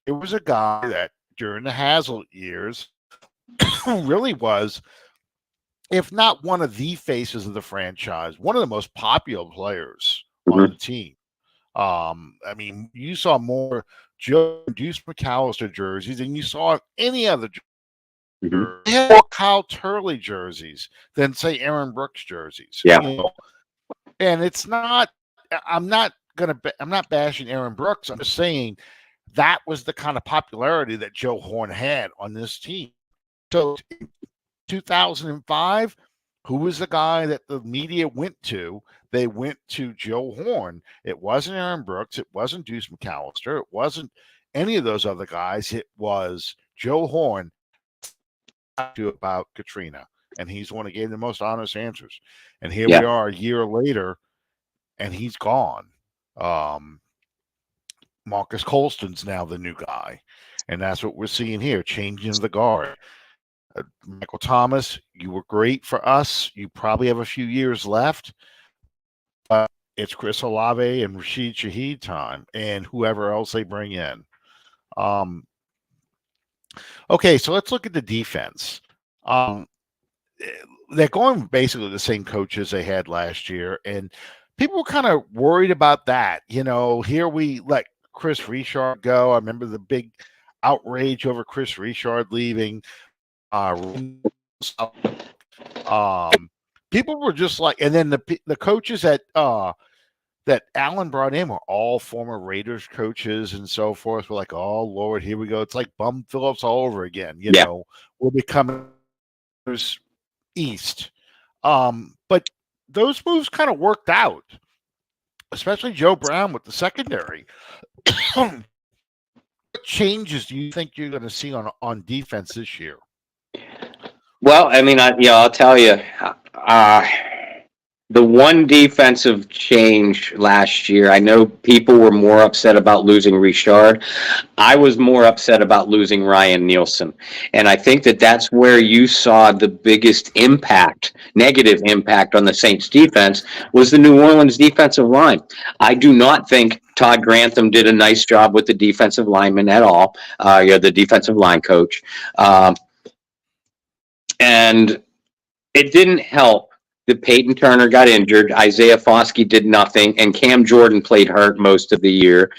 it was a guy that during the Hazlitt years really was, if not one of the faces of the franchise, one of the most popular players on the team. I mean, you saw more Joe Deuce McAllister jerseys than you saw any other jerseys. They had more Kyle Turley jerseys than, say, Aaron Brooks jerseys. Yeah. And it's not, I'm not bashing Aaron Brooks. I'm just saying that was the kind of popularity that Joe Horn had on this team. So 2005, who was the guy that the media went to? They went to Joe Horn. It wasn't Aaron Brooks. It wasn't Deuce McAllister. It wasn't any of those other guys. It was Joe Horn about Katrina. And he's the one who gave the most honest answers. And here we are a year later, and he's gone. Marcus Colston's now the new guy. And that's what we're seeing here, changing the guard. Michael Thomas, you were great for us. You probably have a few years left. But it's Chris Olave and Rashid Shaheed time, and whoever else they bring in. Okay, so let's look at the defense. They're going basically the same coaches they had last year, and people were kind of worried about that. Here we let Chris Richard go. I remember the big outrage over Chris Richard leaving. People were just like, and then the coaches that Allen brought in were all former Raiders coaches and so forth. We're like, oh Lord, here we go. It's like Bum Phillips all over again. We'll become East. But those moves kind of worked out, especially Joe Brown with the secondary. What changes do you think you're going to see on defense this year? Well, I mean, I'll tell you, the one defensive change last year, I know people were more upset about losing Richard. I was more upset about losing Ryan Nielsen. And I think that's where you saw the biggest negative impact on the Saints defense was the New Orleans defensive line. I do not think Todd Grantham did a nice job with the defensive linemen at all. The defensive line coach. And it didn't help that Peyton Turner got injured. Isaiah Foskey did nothing, and Cam Jordan played hurt most of the year.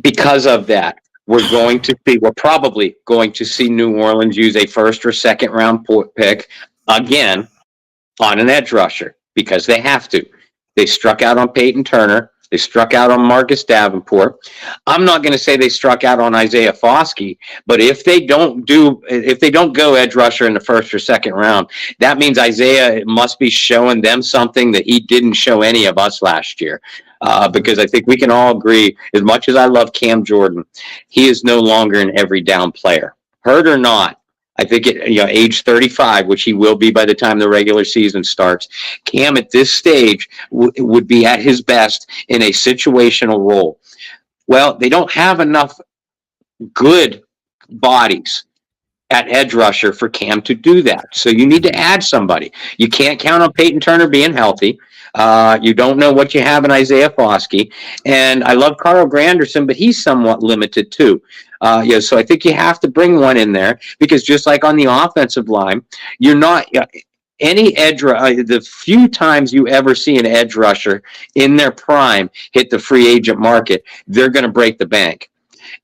Because of that, we're probably going to see New Orleans use a first or second round pick again on an edge rusher because they have to. They struck out on Peyton Turner. They struck out on Marcus Davenport. I'm not going to say they struck out on Isaiah Foskey, but if they don't go edge rusher in the first or second round, that means Isaiah must be showing them something that he didn't show any of us last year. Because I think we can all agree, as much as I love Cam Jordan, he is no longer an every down player. Hurt or not, I think at age 35, which he will be by the time the regular season starts, Cam at this stage would be at his best in a situational role. Well, they don't have enough good bodies at edge rusher for Cam to do that. So you need to add somebody. You can't count on Peyton Turner being healthy. You don't know what you have in Isaiah Foskey. And I love Carl Granderson, but he's somewhat limited too. So I think you have to bring one in there because just like on the offensive line, you're not any edge. The few times you ever see an edge rusher in their prime hit the free agent market, they're going to break the bank.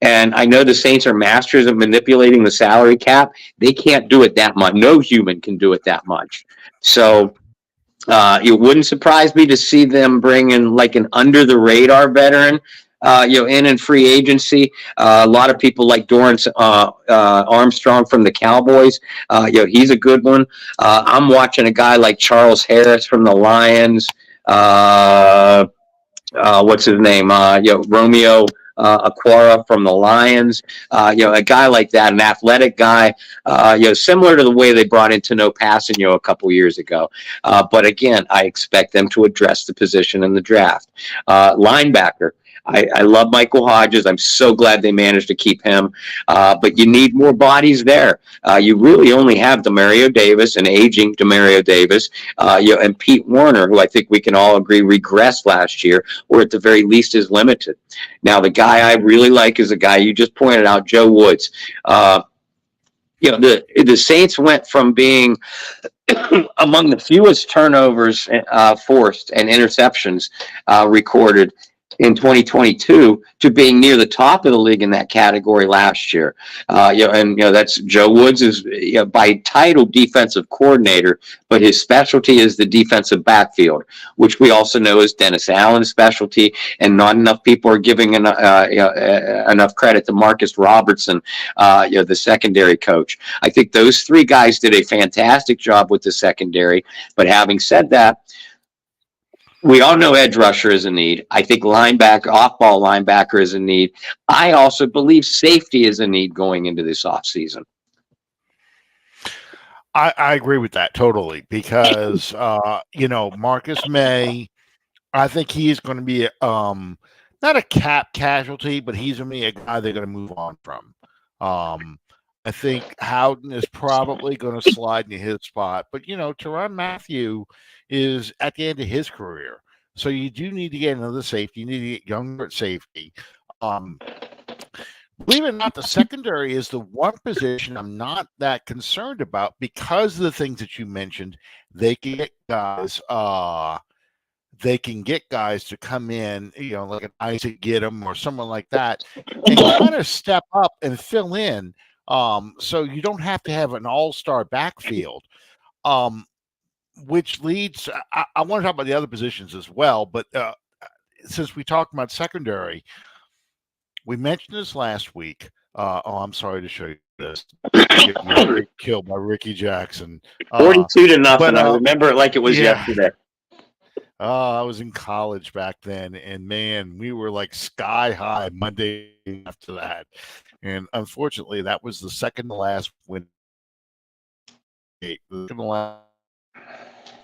And I know the Saints are masters of manipulating the salary cap. They can't do it that much. No human can do it that much. So it wouldn't surprise me to see them bring in like an under the radar veteran in free agency. A lot of people like Dorrance Armstrong from the Cowboys. He's a good one. I'm watching a guy like Charles Harris from the Lions. What's his name? Romeo Aquara from the Lions. A guy like that, an athletic guy, similar to the way they brought in Tano Passanio a couple years ago. But again, I expect them to address the position in the draft. Linebacker. I love Michael Hodges. I'm so glad they managed to keep him. But you need more bodies there. You really only have Demario Davis, an aging Demario Davis, and Pete Werner, who I think we can all agree regressed last year, or at the very least is limited. Now, the guy I really like is the guy you just pointed out, Joe Woods. The Saints went from being among the fewest turnovers forced and interceptions recorded in 2022 to being near the top of the league in that category last year. That's Joe Woods is by title defensive coordinator, but his specialty is the defensive backfield, which we also know is Dennis Allen's specialty, and not enough people are giving enough credit to Marcus Robertson, the secondary coach. I think those three guys did a fantastic job with the secondary, but having said that, we all know edge rusher is a need. I think off-ball linebacker is a need. I also believe safety is a need going into this offseason. I agree with that totally because, Marcus May, I think he's going to be not a cap casualty, but he's going to be a guy they're going to move on from. I think Howden is probably going to slide into his spot, but Tyrann Mathieu is at the end of his career, so you do need to get another safety. You need to get younger at safety. Believe it or not, the secondary is the one position I'm not that concerned about because of the things that you mentioned. They can get guys. They can get guys to come in, like an Isaac Giddem or someone like that, and kind of step up and fill in. So you don't have to have an all-star backfield, which leads. I want to talk about the other positions as well, but since we talked about secondary, we mentioned this last week. I'm sorry to show you this. Getting killed by Ricky Jackson. 42-0. I remember it like it was yesterday. I was in college back then, and man, we were like sky high Monday after that. And unfortunately, that was the second to last win. The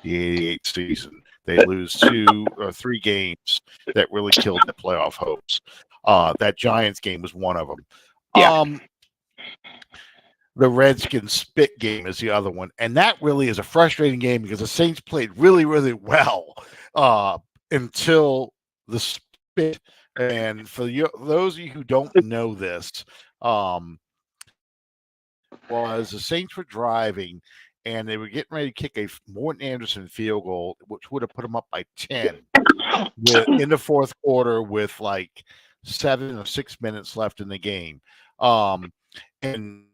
88 season. They lose 2 or 3 games that really killed the playoff hopes. That Giants game was one of them. Yeah. The Redskins spit game is the other one. And that really is a frustrating game because the Saints played really, really well until the spit. And for those of you who don't know this, was the Saints were driving and they were getting ready to kick a Morton Anderson field goal, which would have put them up by 10 in the fourth quarter with like 7 or 6 minutes left in the game. And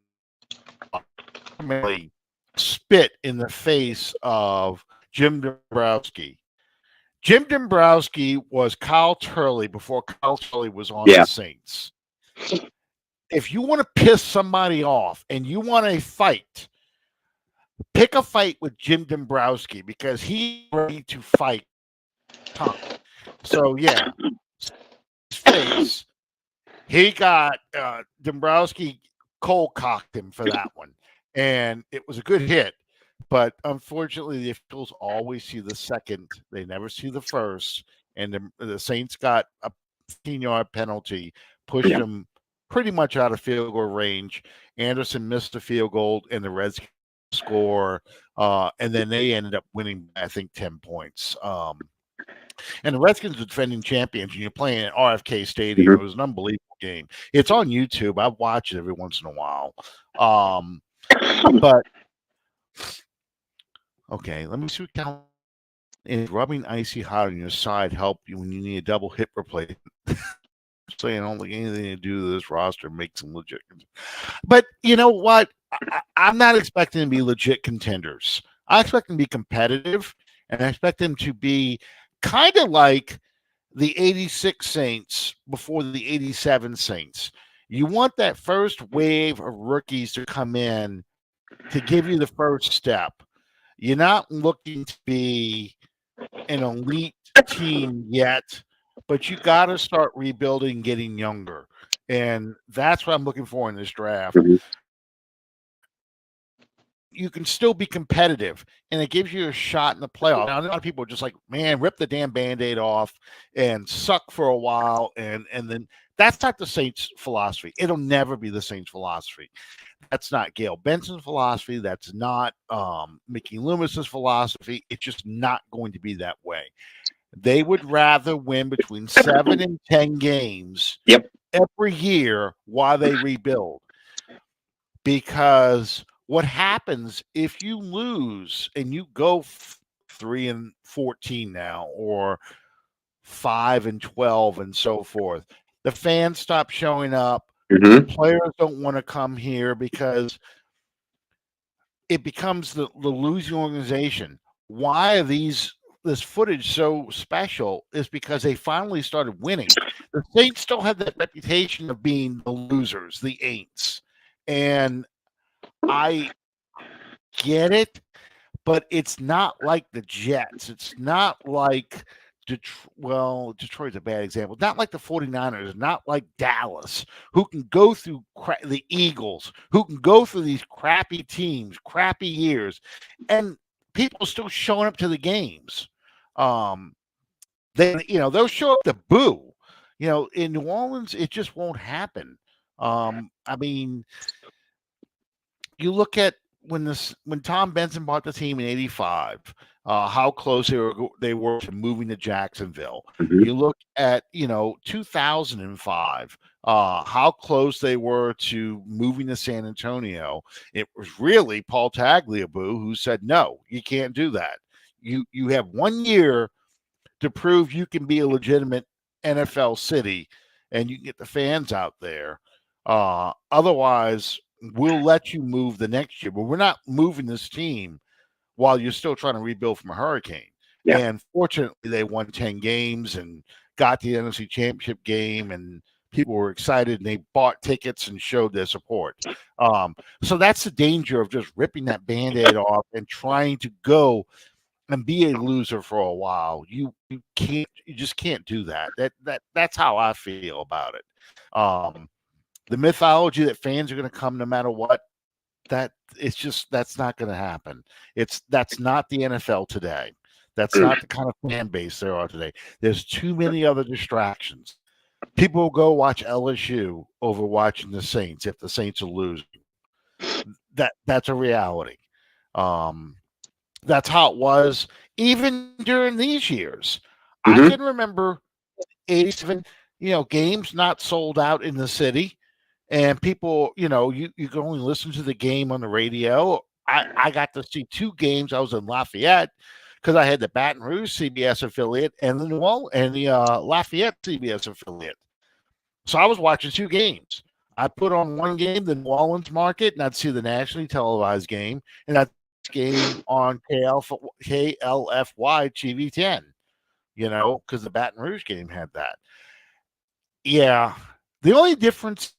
really spit in the face of Jim Dombrowski. Jim Dombrowski was Kyle Turley before Kyle Turley was on the Saints. If you want to piss somebody off and you want a fight, pick a fight with Jim Dombrowski because he's ready to fight Tom. So, yeah, his face, he got Dombrowski cold-cocked him for that one. And it was a good hit. But unfortunately, the officials always see the second. They never see the first. And the Saints got a 15-yard penalty, pushed them pretty much out of field goal range. Anderson missed a field goal, and the Redskins score. And then they ended up winning, I think, 10 points. And the Redskins are defending champions, and you're playing at RFK Stadium. It was an unbelievable game. It's on YouTube. I watch it every once in a while. But okay, let me see what count. Is rubbing icy hot on your side help you when you need a double hip replacement? Saying I don't think anything to do with this roster makes them legit. But you know what? I'm not expecting them to be legit contenders. I expect them to be competitive, and I expect them to be kind of like the 86 Saints before the 87 Saints. You want that first wave of rookies to come in to give you the first step. You're not looking to be an elite team yet, but you got to start rebuilding, getting younger. And that's what I'm looking for in this draft. Mhm. You can still be competitive, and it gives you a shot in the playoffs. Now, a lot of people are just like, man, rip the damn Band-Aid off and suck for a while, and then that's not the Saints' philosophy. It'll never be the Saints' philosophy. That's not Gail Benson's philosophy. That's not Mickey Loomis's philosophy. It's just not going to be that way. They would rather win between 7 and 10 games every year while they rebuild. Because what happens if you lose and you go 3-14 now, or 5-12, and so forth? The fans stop showing up. Mhm. Players don't want to come here because it becomes the losing organization. Why are this footage so special? Is because they finally started winning. The Saints still have that reputation of being the losers, the ain'ts. And I get it, but it's not like the Jets. It's not like Detroit's a bad example. Not like the 49ers, not like Dallas, who can go through the Eagles, who can go through these crappy teams, crappy years, and people are still showing up to the games. They'll show up to boo. In New Orleans, it just won't happen. I mean, you look at when Tom Benson bought the team in '85, how close they were to moving to Jacksonville. Mhm. You look at 2005, how close they were to moving to San Antonio. It was really Paul Tagliabue who said, "No, you can't do that. You have 1 year to prove you can be a legitimate NFL city, and you can get the fans out there. Otherwise, we'll let you move the next year, but we're not moving this team while you're still trying to rebuild from a hurricane." Yeah. And fortunately, they won 10 games and got the NFC Championship game, and people were excited, and they bought tickets and showed their support. So that's the danger of just ripping that Band-Aid off and trying to go and be a loser for a while. You just can't do that. That's how I feel about it. The mythology that fans are going to come no matter what, that's not going to happen. That's not the NFL today. That's not the kind of fan base there are today. There's too many other distractions. People will go watch LSU over watching the Saints if the Saints are losing. That's a reality. That's how it was even during these years. I Mhm. can remember 87, games not sold out in the city, and people, you can only listen to the game on the radio. I got to see 2 games. I was in Lafayette because I had the Baton Rouge CBS affiliate and the Lafayette CBS affiliate. So I was watching 2 games. I put on one game, the New Orleans market, and I'd see the nationally televised game, and I'd game on KLFY TV10, because the Baton Rouge game had that. Yeah. The only difference,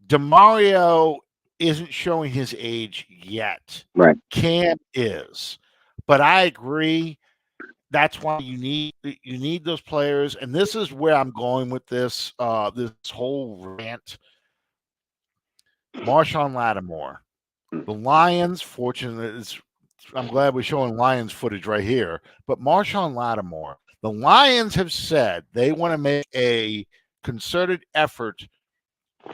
DeMario isn't showing his age yet. Right. Cam is. But I agree. That's why you need those players. And this is where I'm going with this whole rant. Marshawn Lattimore. The Lions, fortunately, I'm glad we're showing Lions footage right here. But Marshawn Lattimore, the Lions have said they want to make a concerted effort to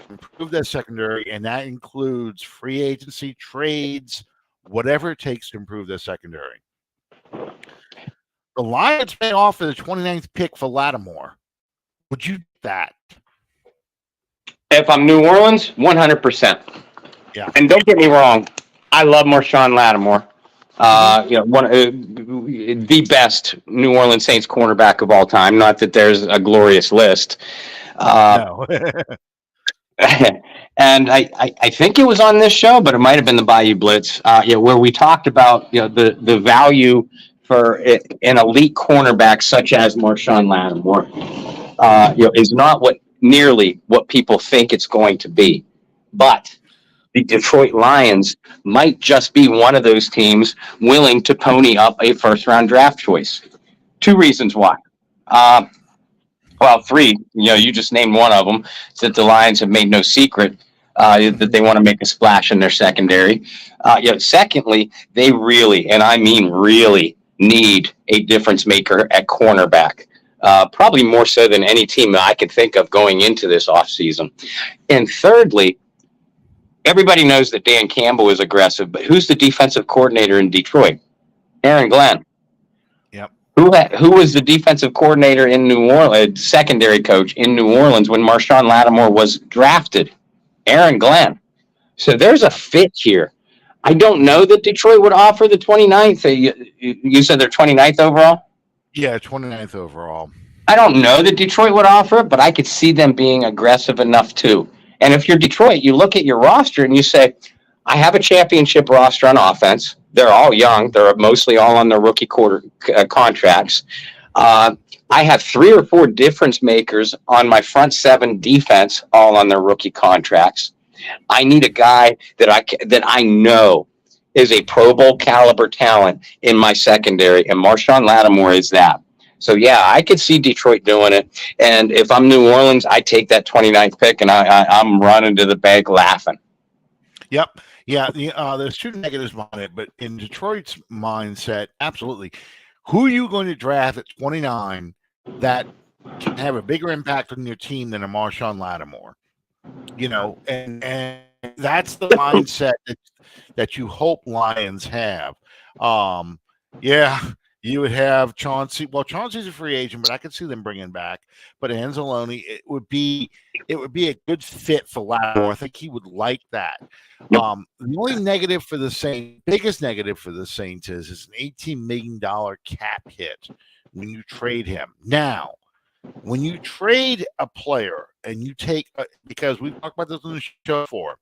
improve their secondary, and that includes free agency, trades, whatever it takes to improve their secondary. The Lions may offer the 29th pick for Lattimore. Would you do that? If I'm New Orleans, 100%. Yeah. And don't get me wrong, I love Marshawn Lattimore. One the best New Orleans Saints cornerback of all time. Not that there's a glorious list. No. And I think it was on this show, but it might have been the Bayou Blitz, where we talked about the value for an elite cornerback such as Marshawn Lattimore, is not nearly what people think it's going to be. But the Detroit Lions might just be one of those teams willing to pony up a first-round draft choice. Two reasons why. Uh, well, three. You just named one of them. It's that the Lions have made no secret that they want to make a splash in their secondary. Secondly, they really, and I mean really, need a difference maker at cornerback. Probably more so than any team that I could think of going into this offseason. And thirdly, everybody knows that Dan Campbell is aggressive, but who's the defensive coordinator in Detroit? Aaron Glenn. Yep. Who was the defensive coordinator in New Orleans, secondary coach in New Orleans when Marshawn Lattimore was drafted? Aaron Glenn. So there's a fit here. I don't know that Detroit would offer the 29th. You said they're 29th overall? Yeah, 29th overall. I don't know that Detroit would offer it, but I could see them being aggressive enough too. And if you're Detroit, you look at your roster and you say, I have a championship roster on offense. They're all young. They're mostly all on their rookie contracts. I have 3 or 4 difference makers on my front 7 defense, all on their rookie contracts. I need a guy that I know is a Pro Bowl caliber talent in my secondary, and Marshawn Lattimore is that. So, yeah, I could see Detroit doing it. And if I'm New Orleans, I take that 29th pick, and I'm running to the bank laughing. Yep. Yeah. There's 2 negatives on it, but in Detroit's mindset, absolutely. Who are you going to draft at 29 that can have a bigger impact on your team than a Marshawn Lattimore? And that's the mindset that you hope Lions have. Yeah, you would have Chauncey. Well, Chauncey's a free agent, but I could see them bringing back. But Anzalone, it would be a good fit for Lattimore. I think he would like that. The only negative for the Saints, biggest negative for the Saints is an $18 million cap hit when you trade him. Now, when you trade a player and you take, because we've talked about this on the show before,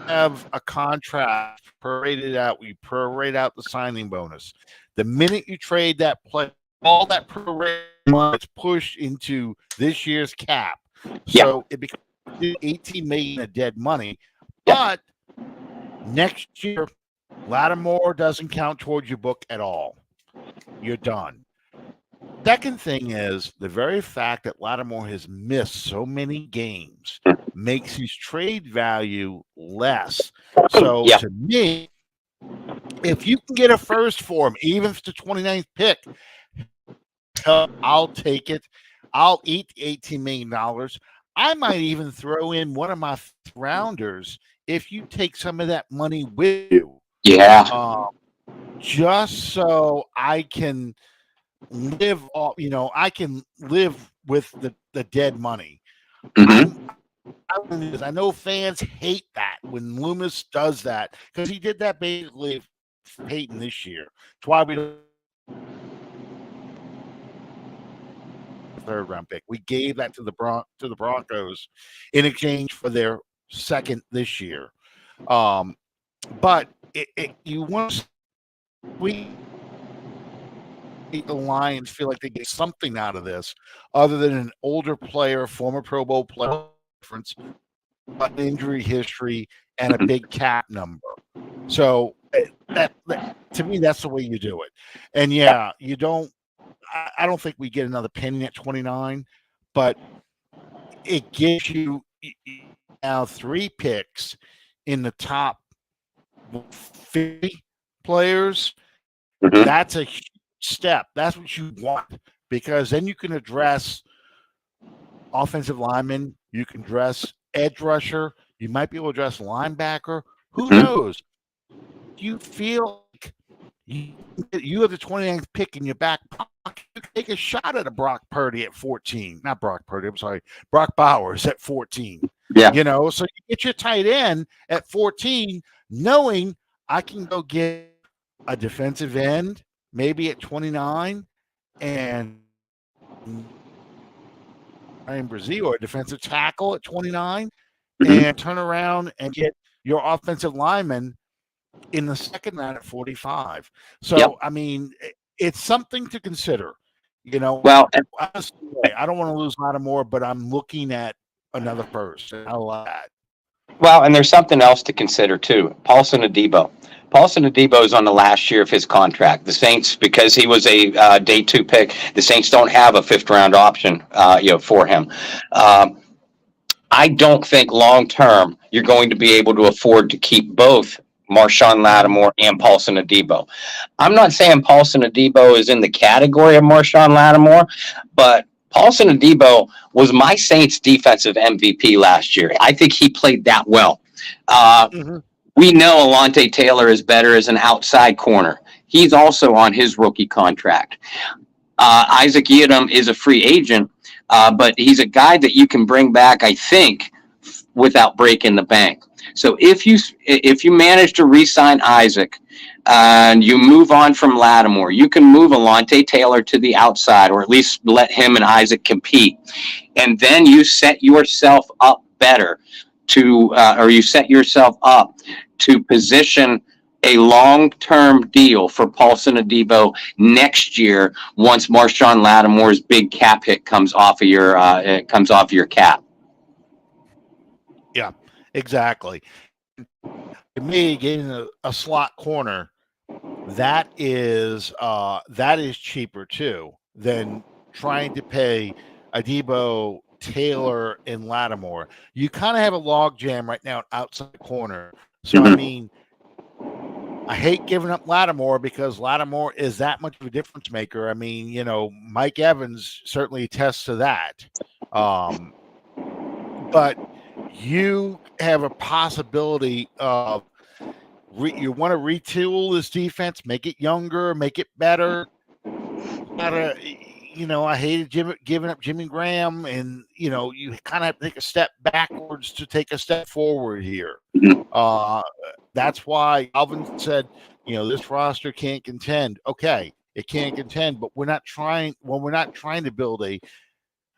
have a contract prorated out, we prorate out the signing bonus. The minute you trade that player, all that prorated money is pushed into this year's cap. So it becomes $18 million of dead money. But next year, Lattimore doesn't count towards your book at all. You're done. Second thing is the very fact that Lattimore has missed so many games makes his trade value less. So to me, if you can get a first for him, even if it's the 29th pick, I'll take it. I'll eat the $18 million. I might even throw in one of my rounders if you take some of that money with you. Yeah. Just so I can live off, I can live with the dead money. I know fans hate that when Loomis does that because he did that basically for Peyton this year. That's why we don't 3rd round pick. We gave that to the Broncos in exchange for their 2nd this year. But you want the Lions feel like they get something out of this other than an older player, former Pro Bowl player, difference, injury history, and a big cap number. So that to me, that's the way you do it. And yeah, you don't. I don't think we get another penny at 29, but it gives you now 3 picks in the top 50 players. That's a huge step. That's what you want because then you can address offensive linemen. You can address edge rusher. You might be able to address linebacker. Who knows? You feel like you have the 29th pick in your back pocket. You can take a shot at a Brock Purdy at 14. Not Brock Purdy. I'm sorry. Brock Bowers at 14. Yeah. So you get your tight end at 14, knowing I can go get a defensive end maybe at 29 and in Brazil or a defensive tackle at 29 and turn around and get your offensive lineman in the second round at 45. So, Yep. I mean, it's something to consider. You know, Well, honestly, I don't want to lose Lattimore, but I'm looking at another first. And I like that. well, and there's something else to consider too. Paulson Adebo. Paulson Adebo is on the last year of his contract. The Saints, because he was a day 2 pick, the Saints don't have a 5th round option, for him. Um, I don't think long term you're going to be able to afford to keep both Marshawn Lattimore and Paulson Adebo. I'm not saying Paulson Adebo is in the category of Marshawn Lattimore, but Paulson Adebo was my Saints defensive MVP last year. I think he played that well. Mm-hmm. We know Alontae Taylor is better as an outside corner. He's also on his rookie contract. Isaac Yiadom is a free agent, but he's a guy that you can bring back, I think, without breaking the bank. So if you manage to re-sign Isaac and you move on from Lattimore, you can move Alontae Taylor to the outside, or at least let him and Isaac compete, and then you set yourself up better or you set yourself up to position a long-term deal for Paulson Adebo next year once Marshawn Lattimore's big cap hit comes off of your cap. Yeah, exactly. To me, getting a slot corner that is cheaper too than trying to pay Adebo, Taylor, and Lattimore. You kind of have a log jam right now outside the corner. So I mean, I hate giving up Lattimore because Lattimore is that much of a difference maker. I mean, you know, Mike Evans certainly attests to that. But you have a possibility of you want to retool this defense, make it younger, make it better. Gotta, you know, I hated giving up Jimmy Graham, and you know, you kind of have to take a step backwards to take a step forward here. That's why Alvin said, you know, this roster can't contend. Okay, it can't contend, but we're not trying. Well, we're not trying to build a.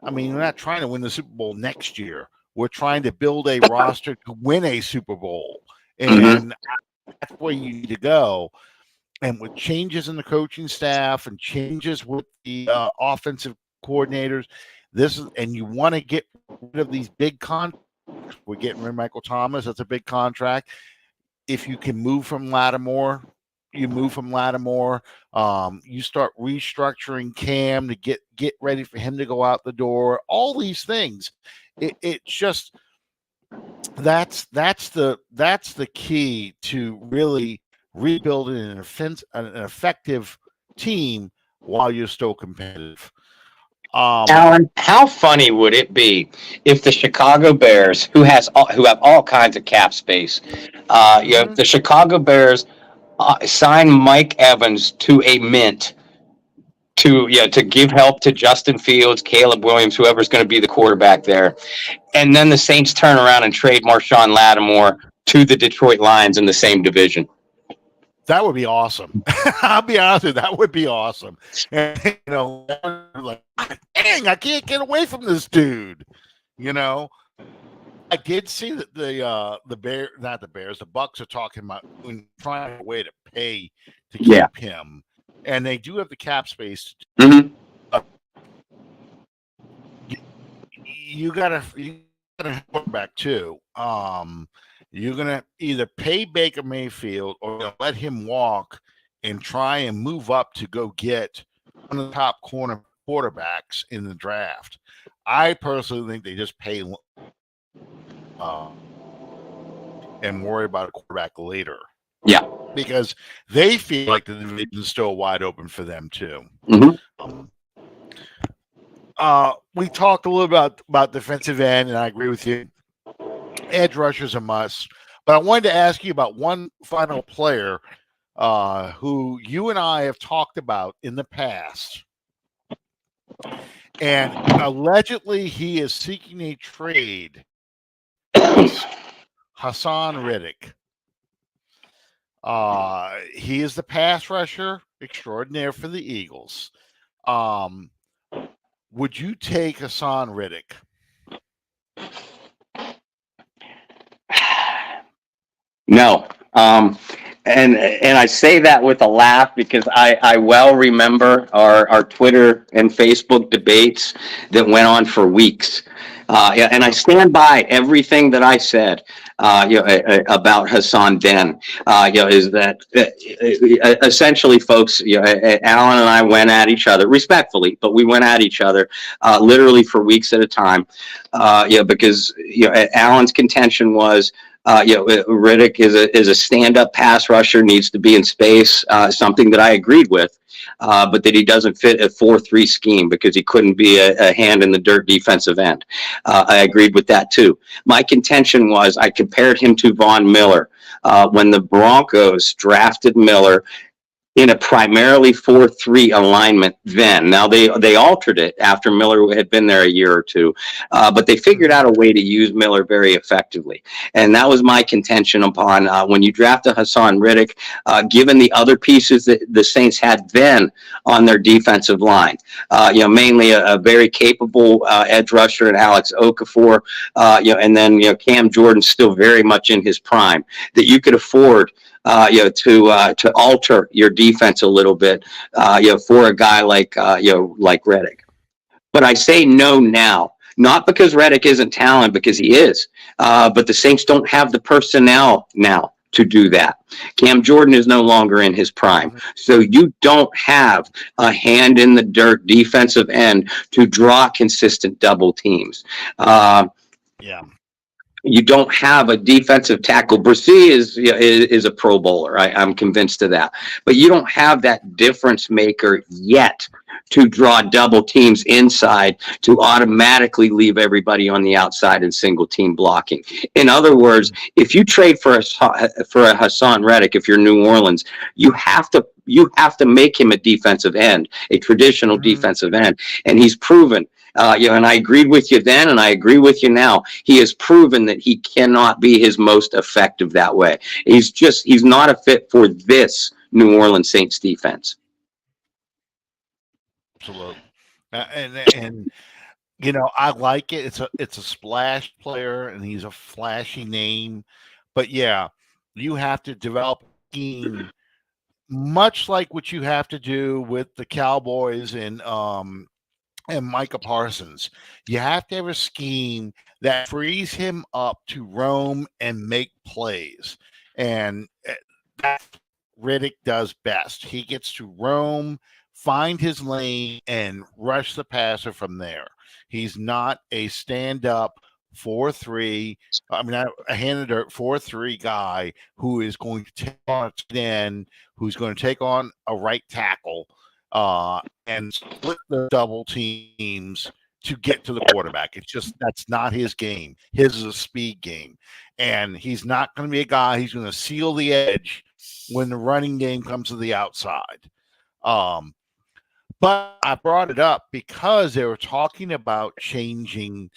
I mean, we're not trying to win the Super Bowl next year. We're trying to build a roster to win a Super Bowl, and that's where you need to go. And with changes in the coaching staff and changes with the offensive coordinators, and you want to get rid of these big contracts. We're getting rid of Michael Thomas. That's a big contract. If you can move from Lattimore, you move from Lattimore. You start restructuring Cam to get ready for him to go out the door. All these things. It's just that's the key to really rebuilding an effective team while you're still competitive. Alan, how funny would it be if the Chicago Bears, who have all kinds of cap space, if the Chicago Bears sign Mike Evans to a mint to give help to Justin Fields, Caleb Williams, whoever's going to be the quarterback there, and then the Saints turn around and trade Marshawn Lattimore to the Detroit Lions in the same division? That would be awesome. I'll be honest with you, that would be awesome. And, you know, like, dang, I can't get away from this dude. You know, I did see that the Bucks are talking about trying a way to pay to keep him, and they do have the cap space. You gotta quarterback too. You're gonna either pay Baker Mayfield or let him walk and try and move up to go get one of the top corner quarterbacks in the draft. I personally think they just pay and worry about a quarterback later. Yeah, because they feel like the division is still wide open for them too. We talked a little about defensive end, and I agree with you. Edge rushers a must. But I wanted to ask you about one final player who you and I have talked about in the past. And allegedly he is seeking a trade. Hassan Riddick. He is the pass rusher extraordinaire for the Eagles. Would you take Hassan Riddick? No. And I say that with a laugh because I well remember our Twitter and Facebook debates that went on for weeks. Yeah, and I stand by everything that I said, about Hassan Den. Is that essentially, folks? Alan and I went at each other respectfully, but we went at each other literally for weeks at a time. Because Alan's contention was, Riddick is a stand-up pass rusher, needs to be in space, something that I agreed with, but that he doesn't fit a 4-3 scheme because he couldn't be a hand in the dirt defensive end. I agreed with that too. My contention was I compared him to Von Miller. When the Broncos drafted Miller in a primarily 4-3 alignment then. Now they altered it after Miller had been there a year or two, but they figured out a way to use Miller very effectively. And that was my contention upon when you draft a Hassan Riddick, given the other pieces that the Saints had then on their defensive line, mainly a very capable edge rusher in Alex Okafor, and then Cam Jordan's still very much in his prime, that you could afford to alter your defense a little bit, for a guy like Reddick. But I say no now, not because Reddick isn't talented, because he is, but the Saints don't have the personnel now to do that. Cam Jordan is no longer in his prime, so you don't have a hand in the dirt defensive end to draw consistent double teams. Yeah. You don't have a defensive tackle. Brissy is a Pro Bowler. I'm convinced of that. But you don't have that difference maker yet to draw double teams inside to automatically leave everybody on the outside in single team blocking. In other words, if you trade for a Hassan Reddick, if you're New Orleans, you have to make him a defensive end, a traditional defensive end, and he's proven. And I agreed with you then, and I agree with you now. He has proven that he cannot be his most effective that way. He's not a fit for this New Orleans Saints defense. Absolutely. And I like it. It's a splash player, and he's a flashy name. But yeah, you have to develop a scheme, much like what you have to do with the Cowboys and Micah Parsons. You have to have a scheme that frees him up to roam and make plays. And that's what Riddick does best. He gets to roam, find his lane, and rush the passer from there. He's not a stand-up 4-3, a hand in the dirt 4-3 guy who is going to take on a tight end, who's going to take on a right tackle, and split the double teams to get to the quarterback. That's not his game. His is a speed game. And he's not going to be a guy who's going to seal the edge when the running game comes to the outside. But I brought it up because they were talking about changing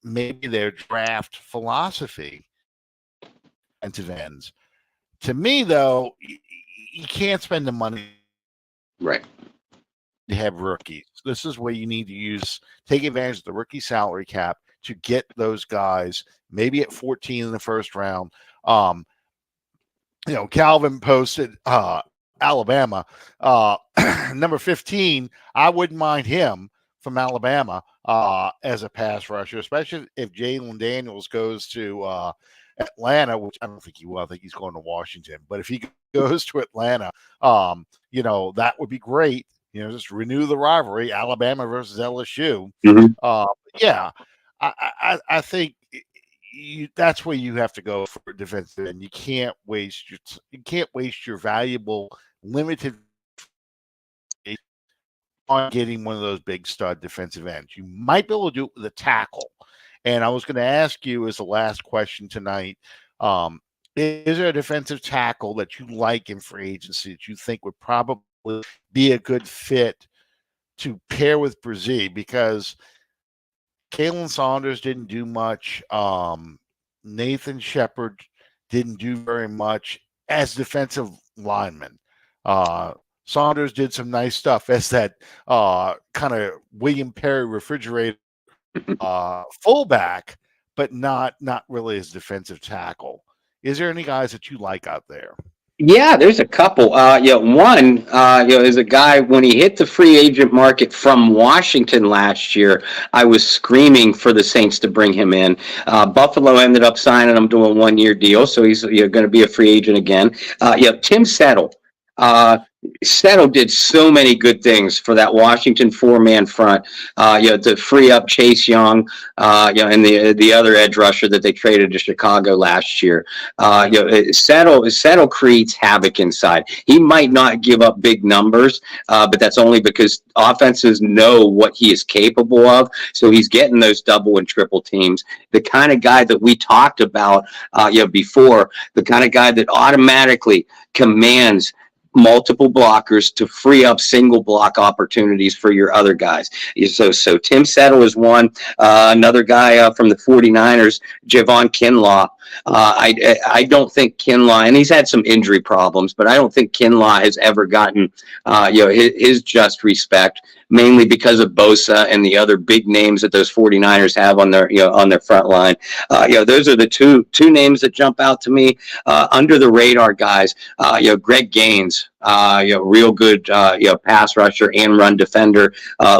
maybe their draft philosophy defensive ends. To me, though, you can't spend the money right to have rookies. This is where you need to take advantage of the rookie salary cap to get those guys maybe at 14 in the first round. Calvin posted Alabama number 15. I wouldn't mind him from Alabama as a pass rusher, especially if Jalen Daniels goes to Atlanta, which I don't think he will. I think he's going to Washington. But if he goes to Atlanta, that would be great. Just renew the rivalry, Alabama versus LSU. Yeah, I think that's where you have to go for defensive end. You can't waste your valuable limited on getting one of those big stud defensive ends. You might be able to do it with a tackle. And I was going to ask you as the last question tonight, is there a defensive tackle that you like in free agency that you think would probably be a good fit to pair with Brzee? Because Kalen Saunders didn't do much. Nathan Shepard didn't do very much as defensive linemen. Saunders did some nice stuff as that kind of William Perry refrigerator fullback, but not really as defensive tackle. Is there any guys that you like out there? Yeah, there's a couple. One, is a guy when he hit the free agent market from Washington last year. I was screaming for the Saints to bring him in. Buffalo ended up signing him to a 1-year deal, so he's going to be a free agent again. Tim Settle. Uh, Settle did so many good things for that Washington 4-man front. To free up Chase Young, and the other edge rusher that they traded to Chicago last year. Settle creates havoc inside. He might not give up big numbers, but that's only because offenses know what he is capable of. So he's getting those double and triple teams. The kind of guy that we talked about, before, the kind of guy that automatically commands multiple blockers to free up single block opportunities for your other guys. So Tim Settle is one. Another guy from the 49ers, Javon Kinlaw. I don't think Kinlaw, and he's had some injury problems, but I don't think Kinlaw has ever gotten his just respect, mainly because of Bosa and the other big names that those 49ers have on their front line. Those are the two names that jump out to me. Under the radar guys, Greg Gaines, real good pass rusher and run defender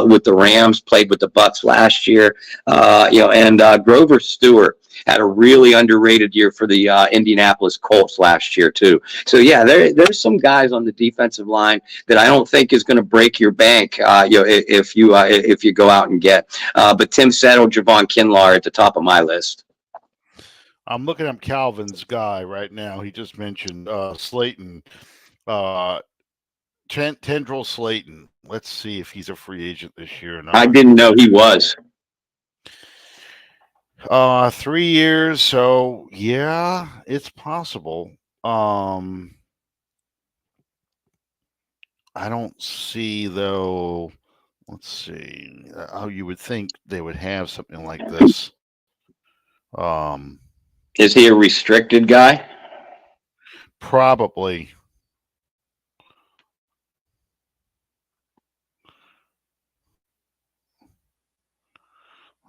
with the Rams, played with the Bucs last year. And Grover Stewart had a really underrated year for the Indianapolis Colts last year too. So yeah, there's some guys on the defensive line that I don't think is going to break your bank. If you go out and get. But Tim Settle, Javon Kinlaw are at the top of my list. I'm looking at Calvin's guy right now. He just mentioned Slayton, Tendrell Slayton. Let's see if he's a free agent this year or not. I didn't know he was. 3 years, so yeah, it's possible. I don't see though. Let's see how you would think they would have something like this. Is he a restricted guy? Probably.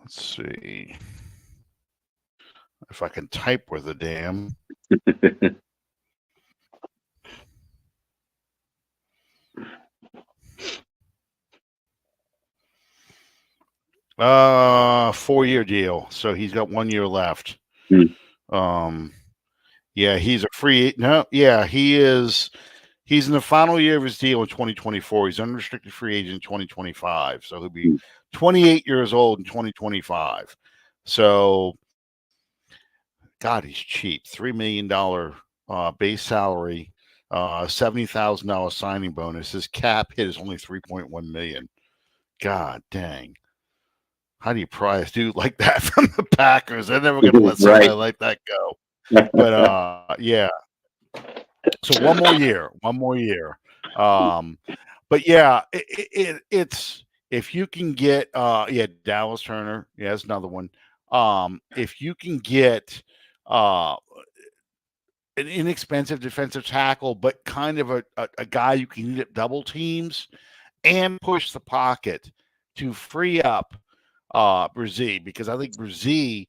Let's see if I can type with a damn. 4-year deal, so he's got 1 year left. Yeah, he's a free. No, yeah, he is. He's in the final year of his deal in 2024. He's unrestricted free agent in 2025, so he'll be 28 years old in 2025. So, God, he's cheap. $3 million base salary, $70,000 signing bonus. His cap hit is only $3.1 million. God dang. How do you pry a dude like that from the Packers? They're never going to let somebody like that go. But yeah. So one more year. But yeah, it's if you can get Dallas Turner, yeah, that's another one. If you can get an inexpensive defensive tackle, but kind of a guy you can eat double teams and push the pocket to free up Brzee, because I think Brzee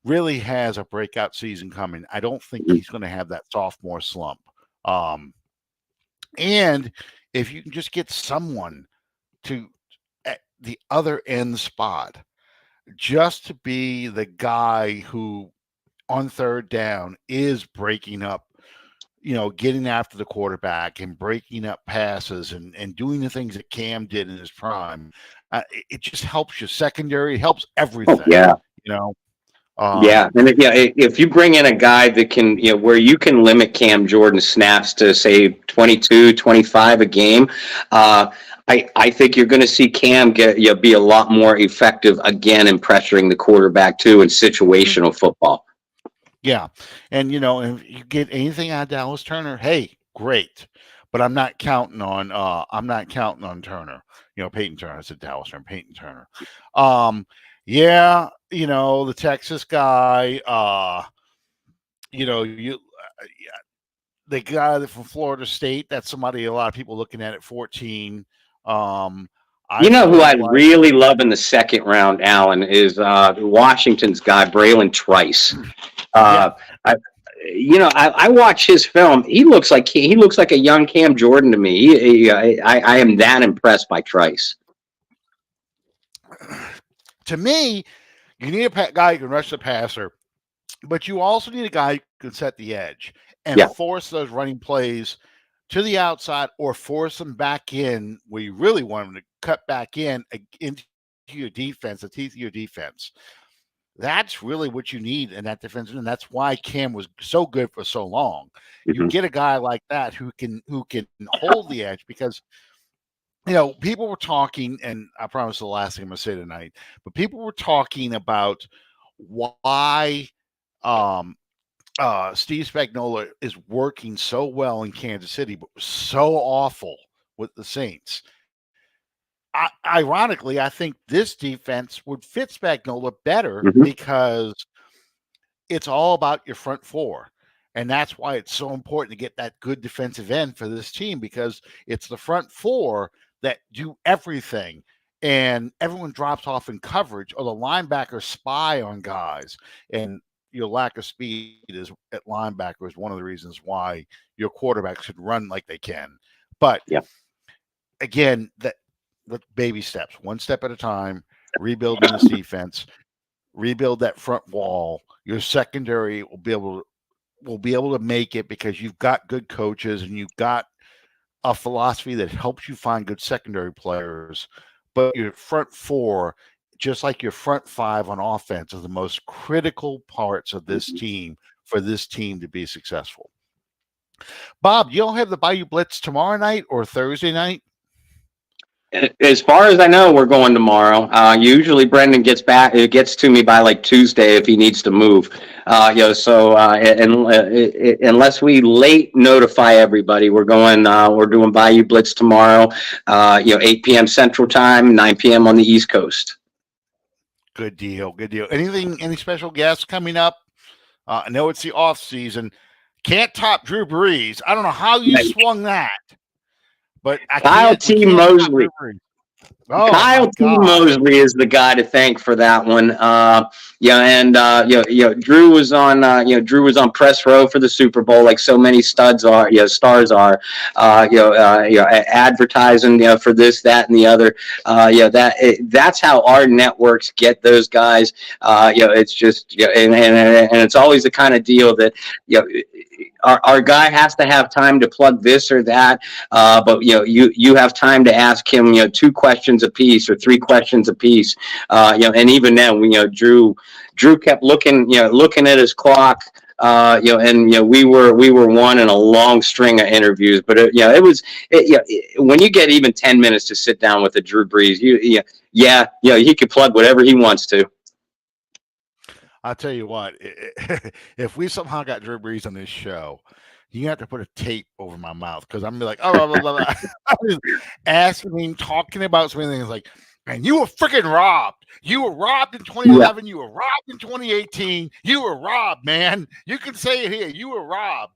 really has a breakout season coming. I don't think he's going to have that sophomore slump. And if you can just get someone to at the other end spot, just to be the guy who on third down is breaking up, getting after the quarterback and breaking up passes and doing the things that Cam did in his prime, it just helps your secondary. It helps everything. Yeah. And if you bring in a guy that can, where you can limit Cam Jordan snaps to say 22, 25 a game, I think you're going to see Cam be a lot more effective again in pressuring the quarterback too in situational football. Yeah, and if you get anything out of Dallas Turner, hey, great. But I'm not counting on Turner. Peyton Turner. I said Dallas Turner, Peyton Turner. Yeah, the Texas guy. The guy from Florida State. That's somebody a lot of people looking at 14. Who I really love in the second round, Allen, is Washington's guy, Braylon Trice. I watch his film. He looks like a young Cam Jordan to me. I am that impressed by Trice. To me, you need a guy who can rush the passer, but you also need a guy who can set the edge and Yeah. force those running plays to the outside or force them back in where you really want them to cut back into your defense, the teeth of your defense. That's really what you need in that defense, and that's why Cam was so good for so long. You Mm-hmm. get a guy like that who can hold the edge because people were talking, and I promise the last thing I'm going to say tonight, but people were talking about why um, Steve Spagnuolo is working so well in Kansas City, but was so awful with the Saints. Ironically, I think this defense would fit Spagnuolo better Mm-hmm. because it's all about your front four. And that's why it's so important to get that good defensive end for this team, because it's the front four that do everything. And everyone drops off in coverage, or the linebackers spy on guys. And your lack of speed is at linebacker is one of the reasons why your quarterbacks should run like they can. But Yeah. again, that baby steps, one step at a time, rebuilding this defense, rebuild that front wall. Your secondary will be able to make it because you've got good coaches and you've got a philosophy that helps you find good secondary players. But your front four, just like your front five on offense, are the most critical parts of this team for this team to be successful. Bob, you don't have the Bayou Blitz tomorrow night or Thursday night? As far as I know, we're going tomorrow. Usually Brendan gets to me by like Tuesday if he needs to move. Unless we late notify everybody, we're doing Bayou Blitz tomorrow. 8 p.m. Central Time, 9 p.m. on the East Coast. Good deal. Any special guests coming up? I know it's the off season. Can't top Drew Brees. I don't know how you swung that. But Kyle T. Mosley. Kyle T. Mosley is the guy to thank for that one. Drew was on press row for the Super Bowl, like so many stars are. Advertising, for this, that, and the other. That's how our networks get those guys. It's just, and it's always the kind of deal that, our guy has to have time to plug this or that, but you have time to ask him 2 questions a piece or 3 questions a piece, and even then Drew kept looking at his clock, we were one in a long string of interviews, but when you get even 10 minutes to sit down with a Drew Brees, he could plug whatever he wants to. I'll tell you what, if we somehow got Drew Brees on this show, you have to put a tape over my mouth because I'm like, oh, blah, blah, blah, blah. I was asking him, talking about some things like, man, you were freaking robbed. You were robbed in 2011. Yeah. You were robbed in 2018. You were robbed, man. You can say it here. You were robbed.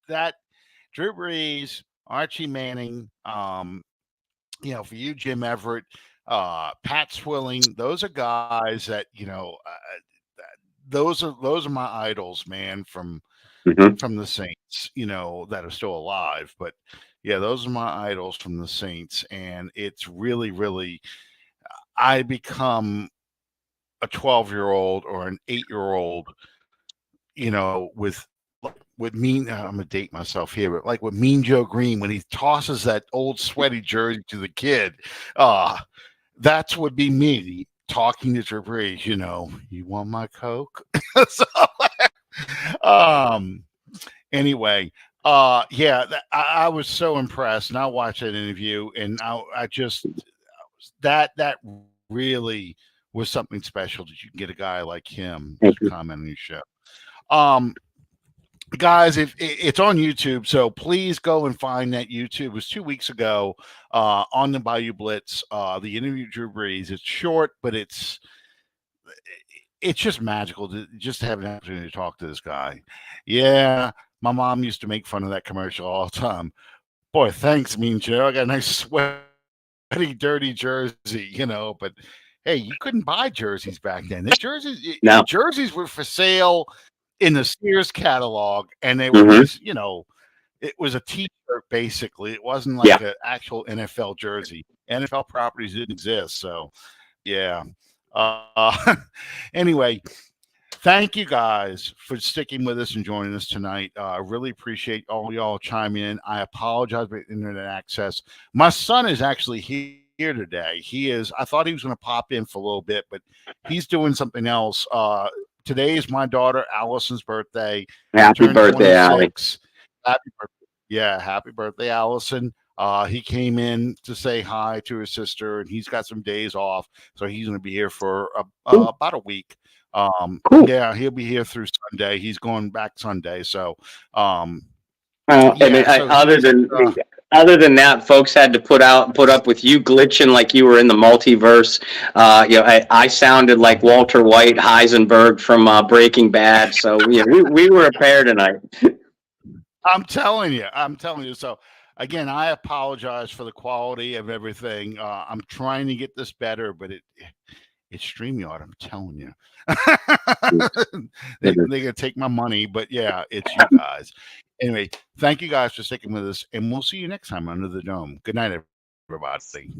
That Drew Brees, Archie Manning, for you, Jim Everett, Pat Swilling, those are guys that those are my idols, man, from the Saints, that are still alive. But yeah, those are my idols from the Saints, and it's really, really, I become a 12-year-old or an 8-year-old, with Mean, I'm gonna date myself here, but like with Mean Joe Green when he tosses that old sweaty jersey to the kid, that's would be me talking to Drew Brees. You want my Coke? So, anyway, I was so impressed, and I watched that interview, and I just that really was something special that you can get a guy like him to comment on your show. Guys, if it's on YouTube, so please go and find that YouTube. It was 2 weeks ago on the Bayou Blitz. The interview Drew Brees. It's short, but it's just magical to have an opportunity to talk to this guy. Yeah, my mom used to make fun of that commercial all the time. Boy, thanks, Mean Joe. I got a nice sweaty, dirty jersey, but hey, you couldn't buy jerseys back then. No. Jerseys were for sale in the Sears catalog, and they were Mm-hmm. these, it was a T-shirt basically. It wasn't like an actual NFL jersey. NFL properties didn't exist, so yeah. Anyway, thank you guys for sticking with us and joining us tonight. I really appreciate all y'all chiming in. I apologize for internet access. My son is actually here today. I thought he was going to pop in for a little bit, but he's doing something else. Today is my daughter Allison's birthday. Happy birthday, Allie. Happy birthday. Yeah, happy birthday, Allison. He came in to say hi to his sister, and he's got some days off, so he's going to be here for about a week. Cool. Yeah, he'll be here through Sunday. He's going back Sunday, so other than that, folks had to put up with you glitching like you were in the multiverse. I sounded like Walter White Heisenberg from Breaking Bad. So we were a pair tonight. I'm telling you. So again, I apologize for the quality of everything. I'm trying to get this better, but it's StreamYard. I'm telling you, they're gonna take my money, but yeah, it's you guys. Anyway, thank you guys for sticking with us, and we'll see you next time under the dome. Good night, everybody.